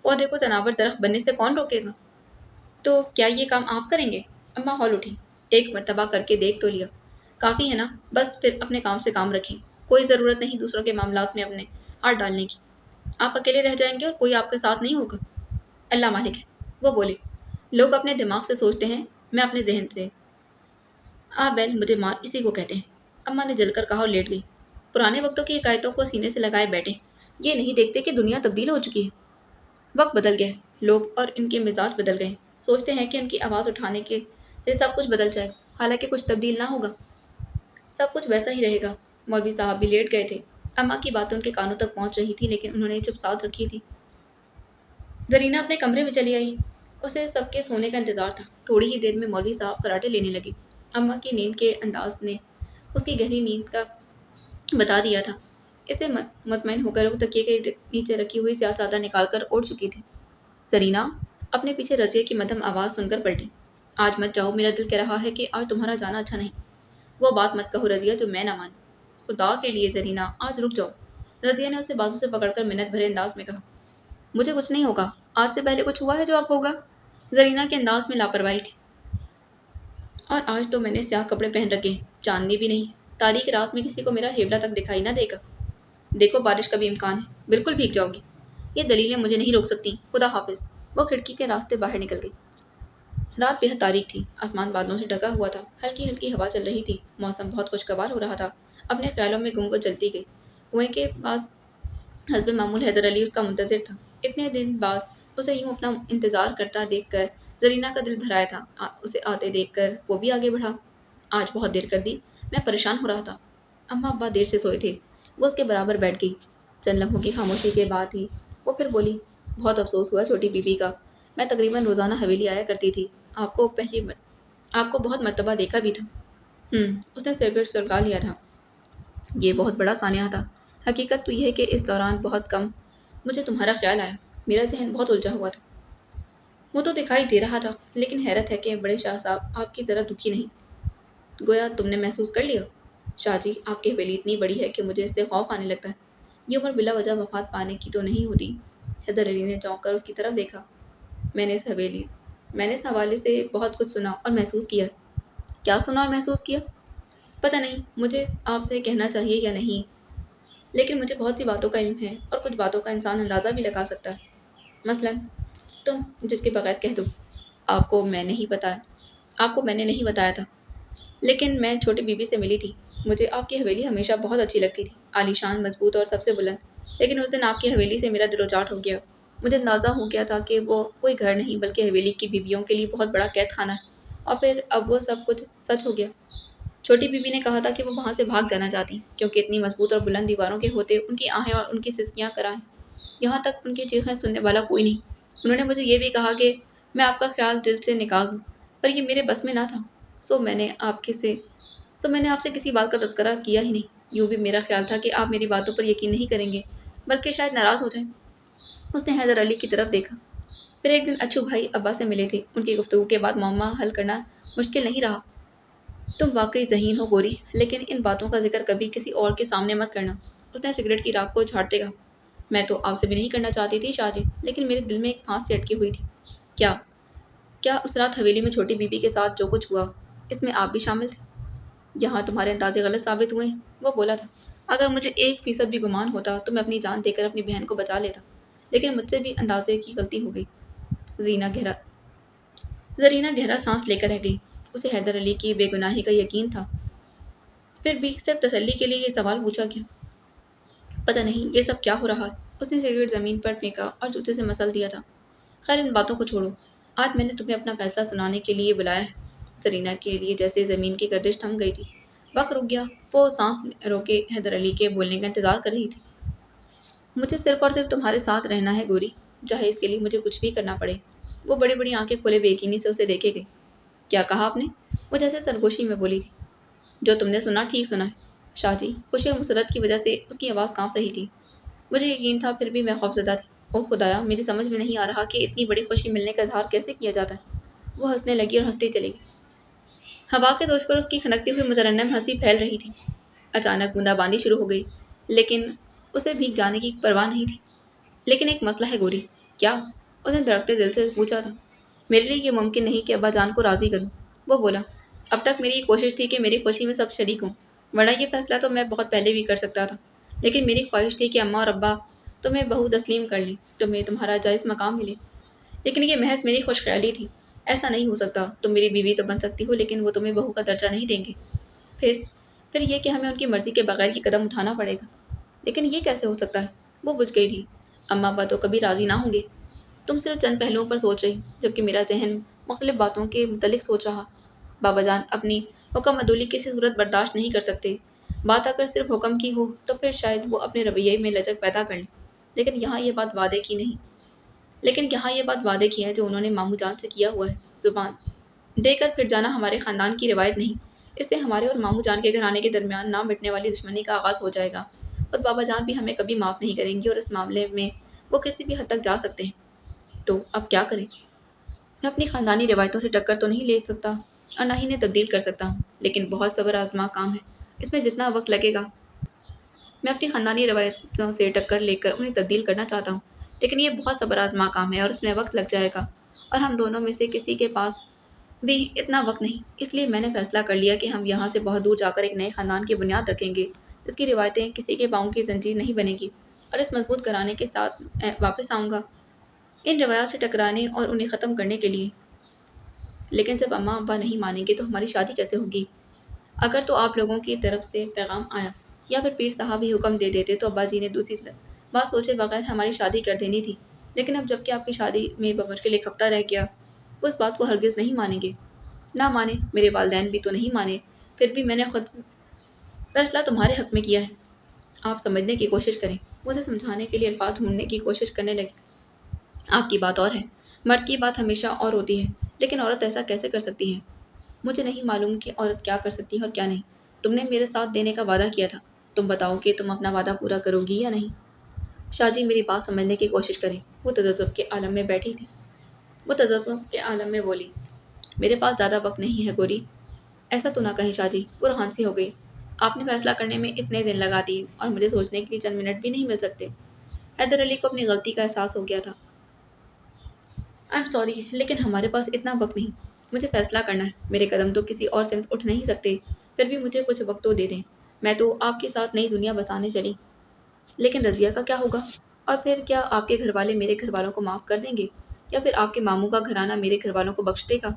पौधे को तनावर दरख्त बनने से कौन रोकेगा? तो क्या ये काम आप करेंगे? अम्मा हौल उठी। एक मर्तबा करके देख तो लिया, काफ़ी है ना? बस फिर अपने काम से काम रखें। कोई ज़रूरत नहीं दूसरों के मामलात में अपने हाथ डालने की। आप अकेले रह जाएंगे और कोई आपके साथ नहीं होगा। अल्लाह मालिक है। वो बोले, लोग अपने दिमाग से सोचते हैं, मैं अपने जहन से। आ बैल मुझे मार इसी को कहते हैं। अम्मा ने जलकर कहा और लेट गई। पुराने वक्तों की हिकायतों को सीने से लगाए बैठे, ये नहीं देखते कि दुनिया तब्दील हो चुकी है। वक्त बदल गया है, लोग और इनके मिजाज बदल गए। सोचते हैं कि उनकी आवाज़ उठाने के से सब कुछ बदल जाए, हालांकि कुछ तब्दील ना होगा, सब कुछ वैसा ही रहेगा। मौलवी साहब भी लेट गए थे। अम्मा की बातें उनके कानों तक पहुंच रही थी, लेकिन उन्होंने चुप साध रखी थी। जरीना अपने कमरे में चली आई। उसे सबके सोने का इंतजार था। थोड़ी ही देर में मौलवी साहब खराटे लेने लगे। अम्मा की नींद के अंदाज ने उसकी गहरी नींद का बता दिया था। इसे मुतमईन होकर वो तकिए के नीचे रखी हुई स्याह चादर निकालकर ओढ़ चुकी थी। जरीना अपने पीछे रजिया की मध्यम आवाज़ सुनकर पलटी। आज मत जाओ, मेरा दिल कह रहा है कि आज तुम्हारा जाना अच्छा नहीं। वो बात मत कहो रजिया जो मैं ना मानूं। खुदा के लिए जरीना, आज रुक जाओ। रजिया ने उसे बाजू से पकड़कर मिन्नत भरे अंदाज में कहा, मुझे कुछ नहीं होगा। आज से पहले कुछ हुआ है जो अब होगा? जरीना के अंदाज में लापरवाही थी। और आज तो मैंने स्याह कपड़े पहन रखे हैं, चांदनी भी नहीं। तारीख रात में किसी को मेरा हेबला तक दिखाई ना देगा। देखो बारिश का भी इम्कान है, बिल्कुल भीग जाओगी। ये दलीलें मुझे नहीं रोक सकती। खुदा हाफिज। वो खिड़की के रास्ते बाहर निकल गई। रात बेहद तारीख थी। आसमान बादलों से ढका हुआ था। हल्की हल्की हवा चल रही थी। मौसम बहुत खुशगवार हो रहा था। अपने ख्यालों में गुम वो चलती गई। कुएं के पास हस्बे मामूल हैदर अली उसका मुंतजिर था। इतने दिन बाद उसे यूं अपना इंतजार करता देखकर जरीना का दिल भराया था। उसे आते देखकर वो भी आगे बढ़ा। आज बहुत देर कर दी, मैं परेशान हो रहा था। अम्मा अब्बा देर से सोए थे। वो उसके बराबर बैठ गई। चंद लम्हों की खामोशी के बाद ही वो फिर बोली, बहुत अफसोस हुआ छोटी बीबी का। मैं तकरीबन रोज़ाना हवेली आया करती थी। आपको बहुत मर्तबा देखा भी था। उसने सिर पर सुलगा लिया था। ये बहुत बड़ा सानिया था। हकीकत तो यह है कि इस दौरान बहुत कम मुझे तुम्हारा ख्याल आया। मेरा जहन बहुत उलझा हुआ था। वो तो दिखाई दे रहा था, लेकिन हैरत है कि बड़े शाह साहब आपकी तरह दुखी नहीं। गोया तुमने महसूस कर लिया। शाह जी, आपकी हवेली इतनी बड़ी है कि मुझे इससे खौफ आने लगता है। ये उम्र बिला वजह वफात पाने की तो नहीं होती। हैदर अली ने चौंक कर उसकी तरफ देखा। मैंने इस हवेली मैंने इस हवाले से बहुत कुछ सुना और महसूस किया। क्या सुना और महसूस किया? पता नहीं मुझे आपसे कहना चाहिए या नहीं, लेकिन मुझे बहुत सी बातों का इल्म है और कुछ बातों का इंसान अंदाज़ा भी लगा सकता है। मसलन तुम जिसके बगैर कह दो, आपको मैं नहीं बताया आपको मैंने नहीं बताया था, लेकिन मैं छोटी बीबी से मिली थी। मुझे आपकी हवेली हमेशा बहुत अच्छी लगती थी, आलीशान, मजबूत और सबसे बुलंद। लेकिन उस दिन आपकी हवेली से मेरा दिलोजाट हो गया। मुझे अंदाज़ा हो गया था कि वो कोई घर नहीं बल्कि हवेली की बीवियों के लिए बहुत बड़ा कैद खाना है। और फिर अब वो सब कुछ सच हो गया। छोटी बीबी ने कहा था कि वो वहाँ से भाग जाना चाहती, क्योंकि इतनी मजबूत और बुलंद दीवारों के होते उनकी आहें और उनकी सिसकियाँ कराएं। यहाँ तक उनकी चीखें सुनने वाला कोई नहीं। उन्होंने मुझे ये भी कहा कि मैं आपका ख्याल दिल से निकाल दूँ, पर ये मेरे बस में ना था। सो मैंने आपके से सो मैंने आपसे किसी बात का तज़किरा किया ही नहीं। यूँ भी मेरा ख्याल था कि आप मेरी बातों पर यकीन नहीं करेंगे, बल्कि शायद नाराज़ हो जाएं। उसने हैदर अली की तरफ देखा। फिर एक दिन अच्छू भाई अब्बा से मिले थे। उनकी गुफ्तगू के बाद मामा हल करना मुश्किल नहीं रहा। तुम वाकई ज़हीन हो गोरी, लेकिन इन बातों का जिक्र कभी किसी और के सामने मत करना। उसने सिगरेट की राख को झाड़ते कहा। मैं तो आपसे भी नहीं करना चाहती थी शादी, लेकिन मेरे दिल में एक फांस से अटकी हुई थी। क्या क्या उस रात हवेली में छोटी बीबी के साथ जो कुछ हुआ, इसमें आप भी शामिल थे? यहाँ तुम्हारे अंदाजे गलत साबित हुए हैं, वो बोला था। अगर मुझे 1% भी गुमान होता तो मैं अपनी जान देकर अपनी बहन को बचा लेता, लेकिन मुझसे भी अंदाजे की गलती हो गई। जीना गहरा जरीना गहरा सांस लेकर रह गई। उसे हैदर अली की बेगुनाही का यकीन था, फिर भी सिर्फ तसल्ली के लिए ये सवाल पूछा क्यों? पता नहीं ये सब क्या हो रहा है। उसने सिगरेट जमीन पर फेंका और जूते से मसल दिया था। खैर इन बातों को छोड़ो। आज मैंने तुम्हें अपना फैसला सुनाने के लिए बुलाया है। जरीना के लिए जैसे ज़मीन की गर्दिश थम गई थी। वक्त रुक गया। वो सांस रोके हैदर अली के बोलने का इंतजार कर रही थी। मुझे सिर्फ और सिर्फ तुम्हारे साथ रहना है गोरी, चाहे इसके लिए मुझे कुछ भी करना पड़े। वो बड़ी बड़ी आंखें खोले बेयकीनी से उसे देखे गई। क्या कहा आपने? वो जैसे सरगोशी में बोली थी। जो तुमने सुना ठीक सुना है शाहजी। खुशी और मुसरत की वजह से उसकी आवाज़ कांप रही थी। मुझे यकीन था, फिर भी मैं खौफजदा थी। ओह खुदाया, मेरी समझ में नहीं आ रहा कि इतनी बड़ी खुशी मिलने का इजहार कैसे किया जाता है। वो हंसने लगी और हंसती चली गई। हवा के दोष पर उसकी खनकती हुई मुतरन्नम हंसी फैल रही थी। अचानक बूंदाबांदी शुरू हो गई, लेकिन उसे भीग जाने की परवाह नहीं थी। लेकिन एक मसला है गोरी। क्या? उसने धड़कते दिल से पूछा था। मेरे लिए ये मुमकिन नहीं कि अब्बा जान को राजी करूं। वो बोला। अब तक मेरी कोशिश थी कि मेरी खुशी में सब शरीक हों, वरना ये फैसला तो मैं बहुत पहले भी कर सकता था। लेकिन मेरी ख्वाहिश थी कि अम्मा और अब्बा तुम्हें बहू तस्लीम कर लें, तुम्हें तुम्हारा जायज़ मकाम मिले। लेकिन ये महज मेरी खुशख्याली थी। ऐसा नहीं हो सकता। तुम मेरी बीवी तो बन सकती हो, लेकिन वो तुम्हें बहू का दर्जा नहीं देंगे। फिर फिर ये कि हमें उनकी मर्जी के बगैर ये कदम उठाना पड़ेगा। लेकिन ये कैसे हो सकता है? वो बुझ गई थी। अम्मा अब्बा तो कभी राजी ना होंगे। तुम सिर्फ चंद पहलुओं पर सोच रही, जबकि मेरा जहन मुख्तलिफ बातों के मुतलिक सोच रहा। बाबा जान अपनी हुक्म अदूली किसी सूरत बर्दाश्त नहीं कर सकते। बात अगर सिर्फ हुक्म की हो तो फिर शायद वो अपने रवैये में लचक पैदा कर लें। लेकिन यहाँ ये बात वादे की नहीं लेकिन यहाँ ये बात वादे की है जो उन्होंने मामू जान से किया हुआ है। जुबान देकर फिर जाना हमारे ख़ानदान की रिवायत नहीं। इससे हमारे और मामू जान के घराने के दरमियान ना मिटने वाली दुश्मनी का आगाज़ हो जाएगा। और बाबा जान भी हमें कभी माफ़ नहीं करेंगे और इस मामले में वो किसी भी हद तक जा सकते हैं। तो अब क्या करें? मैं अपनी ख़ानदानी रिवायतों से टक्कर तो नहीं ले सकता और ना ही इन्हें तब्दील कर सकता हूँ, लेकिन बहुत सब्र आज़मा काम है। इसमें जितना वक्त लगेगा, मैं अपनी ख़ानदानी रिवायतों से टक्कर लेकर उन्हें तब्दील करना चाहता हूँ, लेकिन ये बहुत सब्र आज़मा काम है और इसमें वक्त लग जाएगा। और हम दोनों में से किसी के पास भी इतना वक्त नहीं। इसलिए मैंने फैसला कर लिया कि हम यहाँ से बहुत दूर जाकर एक नए ख़ानदान की बुनियाद रखेंगे, जिसकी रिवायतें किसी के पाँव की जंजीर नहीं बनेगी। और इस मजबूत घराने के साथ मैं वापस आऊँगा, इन रवायात से टकराने और उन्हें ख़त्म करने के लिए। लेकिन जब अम्मा अब्बा नहीं मानेंगे तो हमारी शादी कैसे होगी? अगर तो आप लोगों की तरफ से पैगाम आया या फिर पीर साहब ही हुक्म दे देते तो अब्बा जी ने दूसरी बात सोचे बगैर हमारी शादी कर देनी थी। लेकिन अब जबकि आपकी शादी में बमुश्किल एक हफ्ता रह गया, वो इस बात को हरगिज़ नहीं मानेंगे। ना माने, मेरे वालिदैन भी तो नहीं माने, फिर भी मैंने खुद फैसला तुम्हारे हक में किया है। आप समझने की कोशिश करें। वो उसे समझाने के लिए अल्फाज ढूंढने की कोशिश करने लगी। आपकी बात और है, मर्द की बात हमेशा और होती है, लेकिन औरत ऐसा कैसे कर सकती है? मुझे नहीं मालूम कि औरत क्या कर सकती है और क्या नहीं। तुमने मेरे साथ देने का वादा किया था। तुम बताओ कि तुम अपना वादा पूरा करोगी या नहीं? शाहजी मेरी बात समझने की कोशिश करें। वो तजब्जुब के आलम में बैठी थी। वो तजब्जुब के आलम में बोली। मेरे पास ज़्यादा वक्त नहीं है गोरी। ऐसा तो ना कहें शाहजी। वो रूहान सी हो गई। आपने फैसला करने में इतने दिन लगा दिए और मुझे सोचने के लिए चंद मिनट भी नहीं मिल सकते। हैदर अली को अपनी गलती का एहसास हो गया था। आई एम सॉरी, लेकिन हमारे पास इतना वक्त नहीं। मुझे फैसला करना है। मेरे कदम तो किसी और सिमत उठ नहीं सकते। फिर भी मुझे कुछ वक्त तो दे दें। मैं तो आपके साथ नई दुनिया बसाने चली। लेकिन रज़िया का क्या होगा? और फिर क्या आपके घरवाले मेरे घरवालों को माफ़ कर देंगे? या फिर आपके मामू का घराना मेरे घरवालों को बख्श देगा?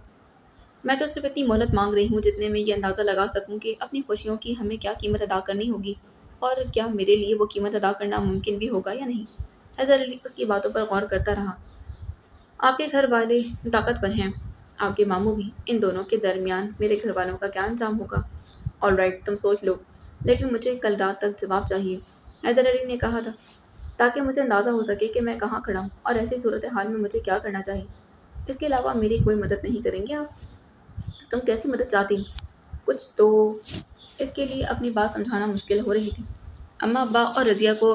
मैं तो सिर्फ़ इतनी मोहलत माँग रही हूँ जितने में ये अंदाज़ा लगा सकूँ कि अपनी खुशियों की हमें क्या कीमत अदा करनी होगी और क्या मेरे लिए वो कीमत अदा करना मुमकिन भी होगा या नहीं। हैदर अली उसकी बातों पर गौर करता रहा। आपके घर वाले ताकतवर हैं, आपके मामू भी। इन दोनों के दरमियान मेरे घर वालों का क्या अंजाम होगा? ऑलराइट, तुम सोच लो, लेकिन मुझे कल रात तक जवाब चाहिए, हैदर अली ने कहा था, ताकि मुझे अंदाज़ा हो सके कि मैं कहाँ खड़ा हूँ और ऐसी सूरत हाल में मुझे क्या करना चाहिए। इसके अलावा मेरी कोई मदद नहीं करेंगे आप? तुम कैसी मदद चाहती हो? कुछ तो। इसके लिए अपनी बात समझाना मुश्किल हो रही थी। अम्मा अब्बा और रज़िया को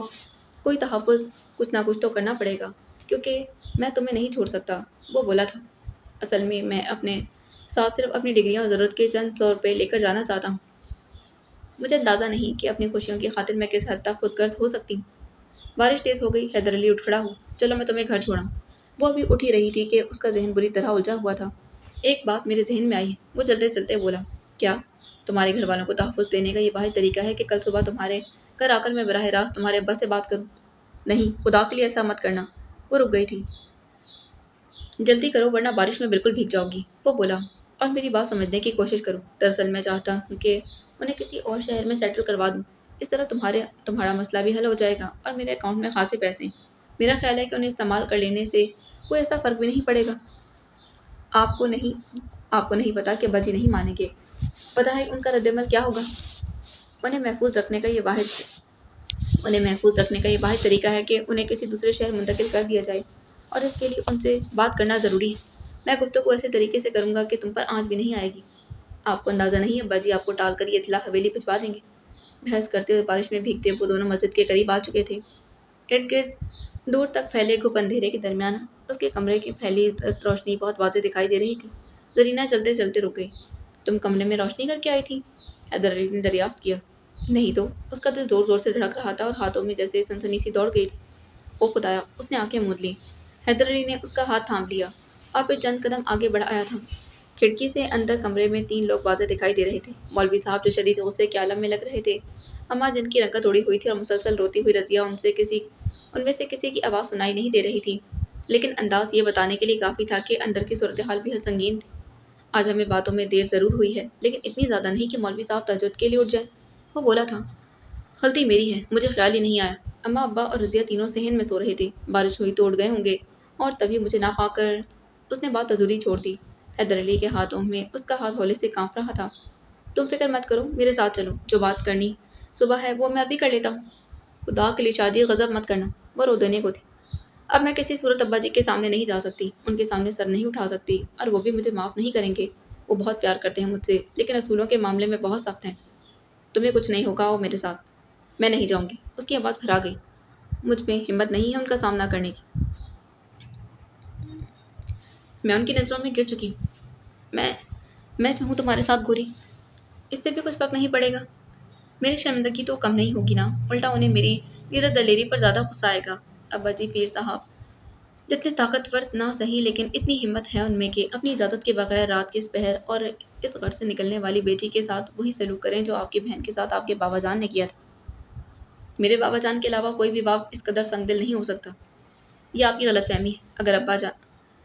कोई तहफ़्फ़ुज़, कुछ ना कुछ तो करना पड़ेगा, क्योंकि मैं तुम्हें नहीं छोड़ सकता, वो बोला था। असल में मैं अपने साथ सिर्फ अपनी डिग्रियाँ और ज़रूरत के चंद सौ रुपए लेकर जाना चाहता हूँ। मुझे अंदाज़ा नहीं कि अपनी खुशियों की खातिर मैं किस हद तक खुदगर्ज़ हो सकती हूँ। बारिश तेज़ हो गई। हैदर अली उठ खड़ा हुआ। चलो मैं तुम्हें घर छोड़ाऊँ। वो अभी उठ ही रही थी कि उसका ज़हन बुरी तरह उलझा हुआ था। एक बात मेरे ज़हन में आई है। वो चलते-चलते बोला। क्या? तुम्हारे घरवालों को तहफ़्फ़ुज़ देने का ये वाहिद तरीका है कि कल सुबह तुम्हारे घर आकर मैं बराह रास्त तुम्हारे अब्बा से बात करूँ? नहीं, खुदा के लिए ऐसा मत करना। वो रुक गई थी। जल्दी करो वरना बारिश में बिल्कुल भीग जाओगी, वो बोला। और मेरी बात समझने की कोशिश करो। दरअसल मैं चाहता हूँ कि उन्हें किसी और शहर में सेटल करवा दूँ। इस तरह तुम्हारा मसला भी हल हो जाएगा और मेरे अकाउंट में खासे पैसे। मेरा ख्याल है कि उन्हें इस्तेमाल कर लेने से कोई ऐसा फ़र्क भी नहीं पड़ेगा। आपको नहीं आपको नहीं पता कि अब्बा जी नहीं मानेंगे। पता है उनका रद्द-ए-अमल क्या होगा? उन्हें महफूज़ रखने का ये वाहिद उन्हें महफूज रखने का ये वाहिद तरीका है कि उन्हें किसी दूसरे शहर मुंतकिल कर दिया जाए और इसके लिए उनसे बात करना ज़रूरी है। मैं गुफ्तगू ऐसे तरीके से करूँगा कि तुम पर आँच भी नहीं आएगी। आपको अंदाज़ा नहीं है अब्बा जी आपको टाल कर ये इत्तला हवेली भिजवा देंगे। बहस करते हुए बारिश में भीगते वो दोनों मस्जिद के करीब आ चुके थे। इर्द गिर्द दूर तक फैले गुप अंधेरे के दरमियान उसके कमरे की फैली रोशनी बहुत वाज़ेह दिखाई दे रही थी। ज़रीना चलते चलते रुक गई। तुम कमरे में रोशनी करके आई थी? हैदर अली ने दरियाफ्त किया। नहीं तो। उसका दिल जोर जोर से धड़क रहा था और हाथों में जैसे सनसनी सी दौड़ गई थी। ओ खुदाया! उसने आंखें मूंद लीं। हैदर अली ने उसका हाथ थाम लिया और फिर चंद कदम आगे बढ़ाया था। खिड़की से अंदर कमरे में 3 लोग वाज़ेह दिखाई दे रहे थे। मौलवी साहब जो शदीद गुस्से के आलम में लग रहे थे, अम्मा जिनकी रंगत उड़ी हुई थी और मुसलसल रोती हुई रज़िया उनमें से किसी की आवाज़ सुनाई नहीं दे रही थी। लेकिन अंदाज़ ये बताने के लिए काफ़ी था कि अंदर की सूरत-ए-हाल बेहद संगीन थी। आज हमें बातों में देर ज़रूर हुई है, लेकिन इतनी ज़्यादा नहीं कि मौलवी साहब तहज्जुद के लिए उठ जाएँ। वो बोला था। गलती मेरी है, मुझे ख्याल ही नहीं आया। अम्मा अब्बा और रज़िया तीनों सहन में सो रहे थे। बारिश हुई तो उड़ गए होंगे और तभी मुझे ना पाकर उसने बात अधूरी छोड़ दी। हैदर अली के हाथों में उसका हाथ हौले से कांप रहा था। तुम फिक्र मत करो, मेरे साथ चलो। जो बात करनी सुबह है वो मैं अभी कर लेता हूँ। खुदा के लिए शादी गजब मत करना। वो रो देने को थी। अब मैं किसी सूरत अब्बा जी के सामने नहीं जा सकती, उनके सामने सर नहीं उठा सकती और वो भी मुझे माफ़ नहीं करेंगे। वो बहुत प्यार करते हैं मुझसे, लेकिन असूलों के मामले में बहुत सख्त हैं। तुम्हें कुछ नहीं होगा, आओ मेरे साथ। मैं नहीं जाऊंगी। उसकी आवाज़ भरा गई। मुझ में हिम्मत नहीं है उनका सामना करने की। मैं उनकी नज़रों में गिर चुकी हूँ। मैं मैं चाहूँ तुम्हारे साथ गोरी, इससे भी कुछ फ़र्क नहीं पड़ेगा। मेरी शर्मिंदगी तो कम नहीं होगी ना, उल्टा उन्हें मेरी दीदा दलेरी पर ज़्यादा गुस्सा आएगा। अब्बा जी पीर साहब जितने ताकतवर ना सही, लेकिन इतनी हिम्मत है उनमें कि अपनी इजाज़त के बगैर रात के इस पहर और इस घर से निकलने वाली बेटी के साथ वही सलूक करें जो आपकी बहन के साथ आपके बाबा जान ने किया था। मेरे बाबा जान के अलावा कोई भी बाप इस कदर संगदिल नहीं हो सकता। ये आपकी गलतफहमी है।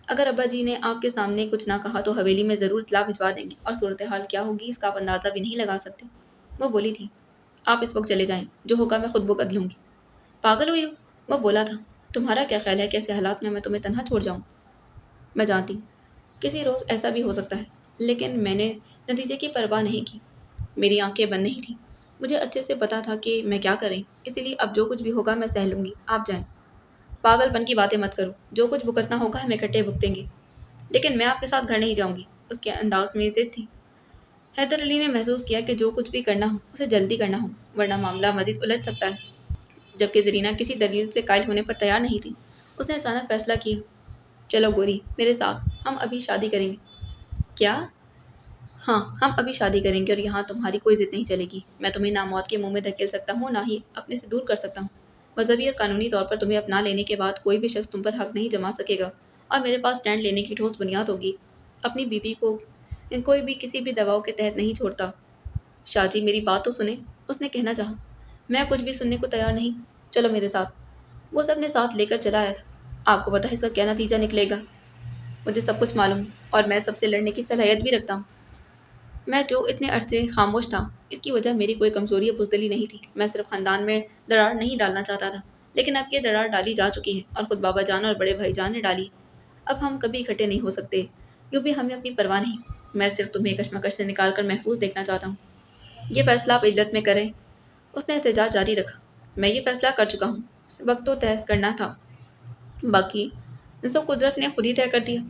अगर अब्बा जी ने आपके सामने कुछ ना कहा तो हवेली में ज़रूर इत्तला भिजवा देंगे और सूरत हाल क्या होगी इसका आप अंदाज़ा भी नहीं लगा सकते। वो बोली थी। आप इस वक्त चले जाएं, जो होगा मैं खुद बुकद लूँगी। पागल हुई हो? वो बोला था। तुम्हारा क्या ख्याल है कि ऐसे हालात में मैं तुम्हें तन्हा छोड़ जाऊँ? मैं जानती हूँ किसी रोज़ ऐसा भी हो सकता है, लेकिन मैंने नतीजे की परवाह नहीं की। मेरी आंखें बंद नहीं थीं। मुझे अच्छे से पता था कि मैं क्या करें, इसीलिए अब जो कुछ भी होगा मैं सह लूँगी। आप जाएं। पागलपन की बातें मत करो। जो कुछ भुगतना होगा हम इकट्ठे भुगतेंगे। लेकिन मैं आपके साथ घर नहीं जाऊंगी। उसके अंदाज में जिद थी। हैदर अली ने महसूस किया कि जो कुछ भी करना हो उसे जल्दी करना हो, वरना मामला मजीद उलझ सकता है। जबकि जरीना किसी दलील से कायल होने पर तैयार नहीं थी, उसने अचानक फैसला किया। चलो गोरी, मेरे साथ। हम अभी शादी करेंगे। क्या? हाँ, हम अभी शादी करेंगे और यहाँ तुम्हारी कोई जिद नहीं चलेगी। मैं तुम्हें ना मौत के मुंह में धकेल सकता हूँ, ना ही अपने से दूर कर सकता हूँ। मजहबी और कानूनी तौर पर तुम्हें अपना लेने के बाद कोई भी शख्स तुम पर हक नहीं जमा सकेगा और मेरे पास स्टैंड लेने की ठोस बुनियाद होगी। अपनी बीवी को कोई भी किसी भी दबाव के तहत नहीं छोड़ता। शाहजी मेरी बात तो सुने, उसने कहना चाहा। मैं कुछ भी सुनने को तैयार नहीं, चलो मेरे साथ। वो सबने साथ लेकर चला आया था। आपको पता है इसका क्या नतीजा निकलेगा? मुझे सब कुछ मालूम है और मैं सबसे लड़ने की सलाहियत भी रखता हूँ। मैं जो इतने अरसे खामोश था, इसकी वजह मेरी कोई कमजोरी या बुजदली नहीं थी। मैं सिर्फ खानदान में दरार नहीं डालना चाहता था, लेकिन अब ये दरार डाली जा चुकी है और खुद बाबा जान और बड़े भाई जान ने डाली। अब हम कभी इकट्ठे नहीं हो सकते। यूं भी हमें अपनी परवाह नहीं। मैं सिर्फ तुम्हें कश्मकश से निकाल कर महफूज देखना चाहता हूँ। ये फैसला आप इज्जत में करें। उसने एहतजाज जारी रखा। मैं ये फैसला कर चुका हूँ। इस वक्त तो तय करना था, बाकी सब कुदरत ने खुद ही तय कर दिया।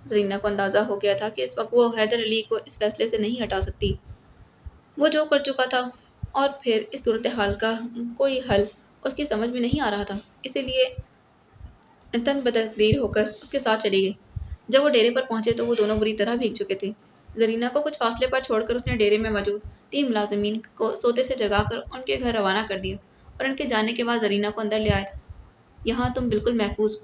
जरीना को अंदाजा हो गया था कि इस वक्त वो हैदर अली को इस फैसले से नहीं हटा सकती। वो जो कर चुका था, और फिर इस सूरत हाल का कोई हल उसकी समझ में नहीं आ रहा था। इसीलिए तन बतकदीर होकर उसके साथ चली गई। जब वो डेरे पर पहुंचे तो वो दोनों बुरी तरह भीग चुके थे। जरीना को कुछ फासले पर छोड़कर उसने डेरे में मौजूद 3 मुलाजिमीन को सोते से जगाकर उनके घर रवाना कर दिया और उनके जाने के बाद जरीना को अंदर ले आया था। यहाँ तुम बिल्कुल महफूज,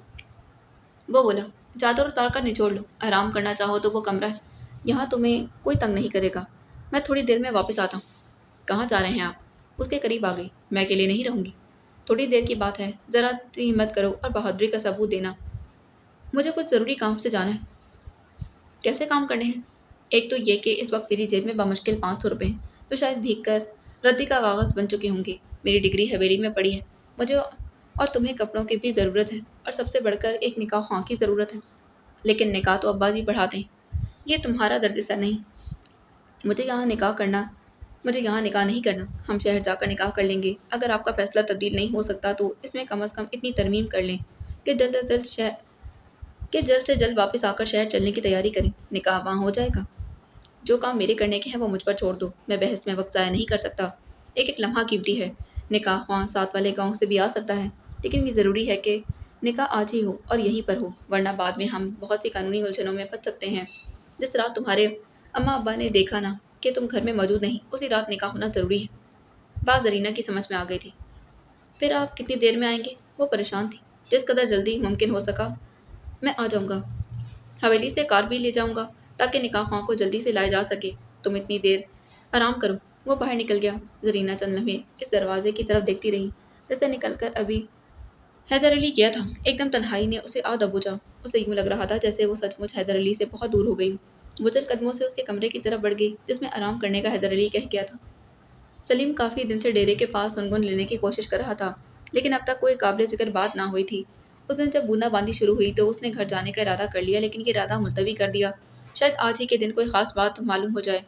वो बोला। चादर उतार कर निचोड़ लो, आराम करना चाहो तो वो कमरा है, यहाँ तुम्हें कोई तंग नहीं करेगा। मैं थोड़ी देर में वापस आता हूँ। कहाँ जा रहे हैं आप? उसके करीब आ गई। मैं अकेले नहीं रहूंगी। थोड़ी देर की बात है, जरा हिम्मत करो और बहादुरी का सबूत देना। मुझे कुछ जरूरी काम से जाना है। कैसे काम करने हैं? एक तो ये कि इस वक्त मेरी जेब में बमुश्किल 500 रुपये हैं, तो शायद भीग कर रद्दी का कागज बन चुके होंगे। मेरी डिग्री हवेली में पड़ी है। मुझे और तुम्हें कपड़ों की भी ज़रूरत है, और सबसे बढ़कर एक निकाह ख्वां की ज़रूरत है। लेकिन निकाह तो अब्बा जी पढ़ाते हैं। ये तुम्हारा दर्द सर नहीं। मुझे यहाँ निकाह करना मुझे यहाँ निकाह नहीं करना। हम शहर जाकर निकाह कर लेंगे। अगर आपका फैसला तब्दील नहीं हो सकता तो इसमें कम अज़ कम इतनी तरमीम कर लें कि जल्द से जल्द वापस आकर शहर चलने की तैयारी करें। निकाह वहाँ हो जाएगा। जो काम मेरे करने के हैं वो मुझ पर छोड़ दो। मैं बहस में वक्त ज़ाया नहीं कर सकता। एक एक लम्हा कीमती है। निकाह वहाँ साथ वाले गाँव से भी आ सकता है, लेकिन ये ज़रूरी है कि निकाह आज ही हो और यहीं पर हो, वरना बाद में हम बहुत सी कानूनी उलझनों में फंस सकते हैं। जिस रात तुम्हारे अम्मा अब्बा ने देखा ना कि तुम घर में मौजूद नहीं, उसी रात निकाह होना ज़रूरी है। बात जरीना की समझ में आ गई थी। फिर आप कितनी देर में आएंगे? वो परेशान थी। जिस कदर जल्दी मुमकिन हो सका मैं आ जाऊंगा। हवेली से कार भी ले जाऊंगा ताकि निकाह ख्वां को जल्दी से लाया जा सके। तुम इतनी देर आराम करो। वो बाहर निकल गया। जरीना चंद लम्हे इस दरवाजे की तरफ देखती रही, जैसे निकलकर अभी हैदर अली गया था। एकदम तन्हाई ने उसे आ दबोचा। उसे यूं लग रहा था जैसे वो सचमुच हैदर अली से बहुत दूर हो गई। वो चल कदमों से उसके कमरे की तरफ बढ़ गई जिसमें आराम करने का हैदर अली कह गया था। सलीम काफी दिन से डेरे के पास सुनगुन लेने की कोशिश कर रहा था, लेकिन अब तक कोई काबिल जिक्र बात ना हुई थी। उस दिन जब बूंदाबांदी शुरू हुई तो उसने घर जाने का इरादा कर लिया, लेकिन ये इरादा मुलतवी कर दिया। शायद आज ही के दिन कोई खास बात मालूम हो जाए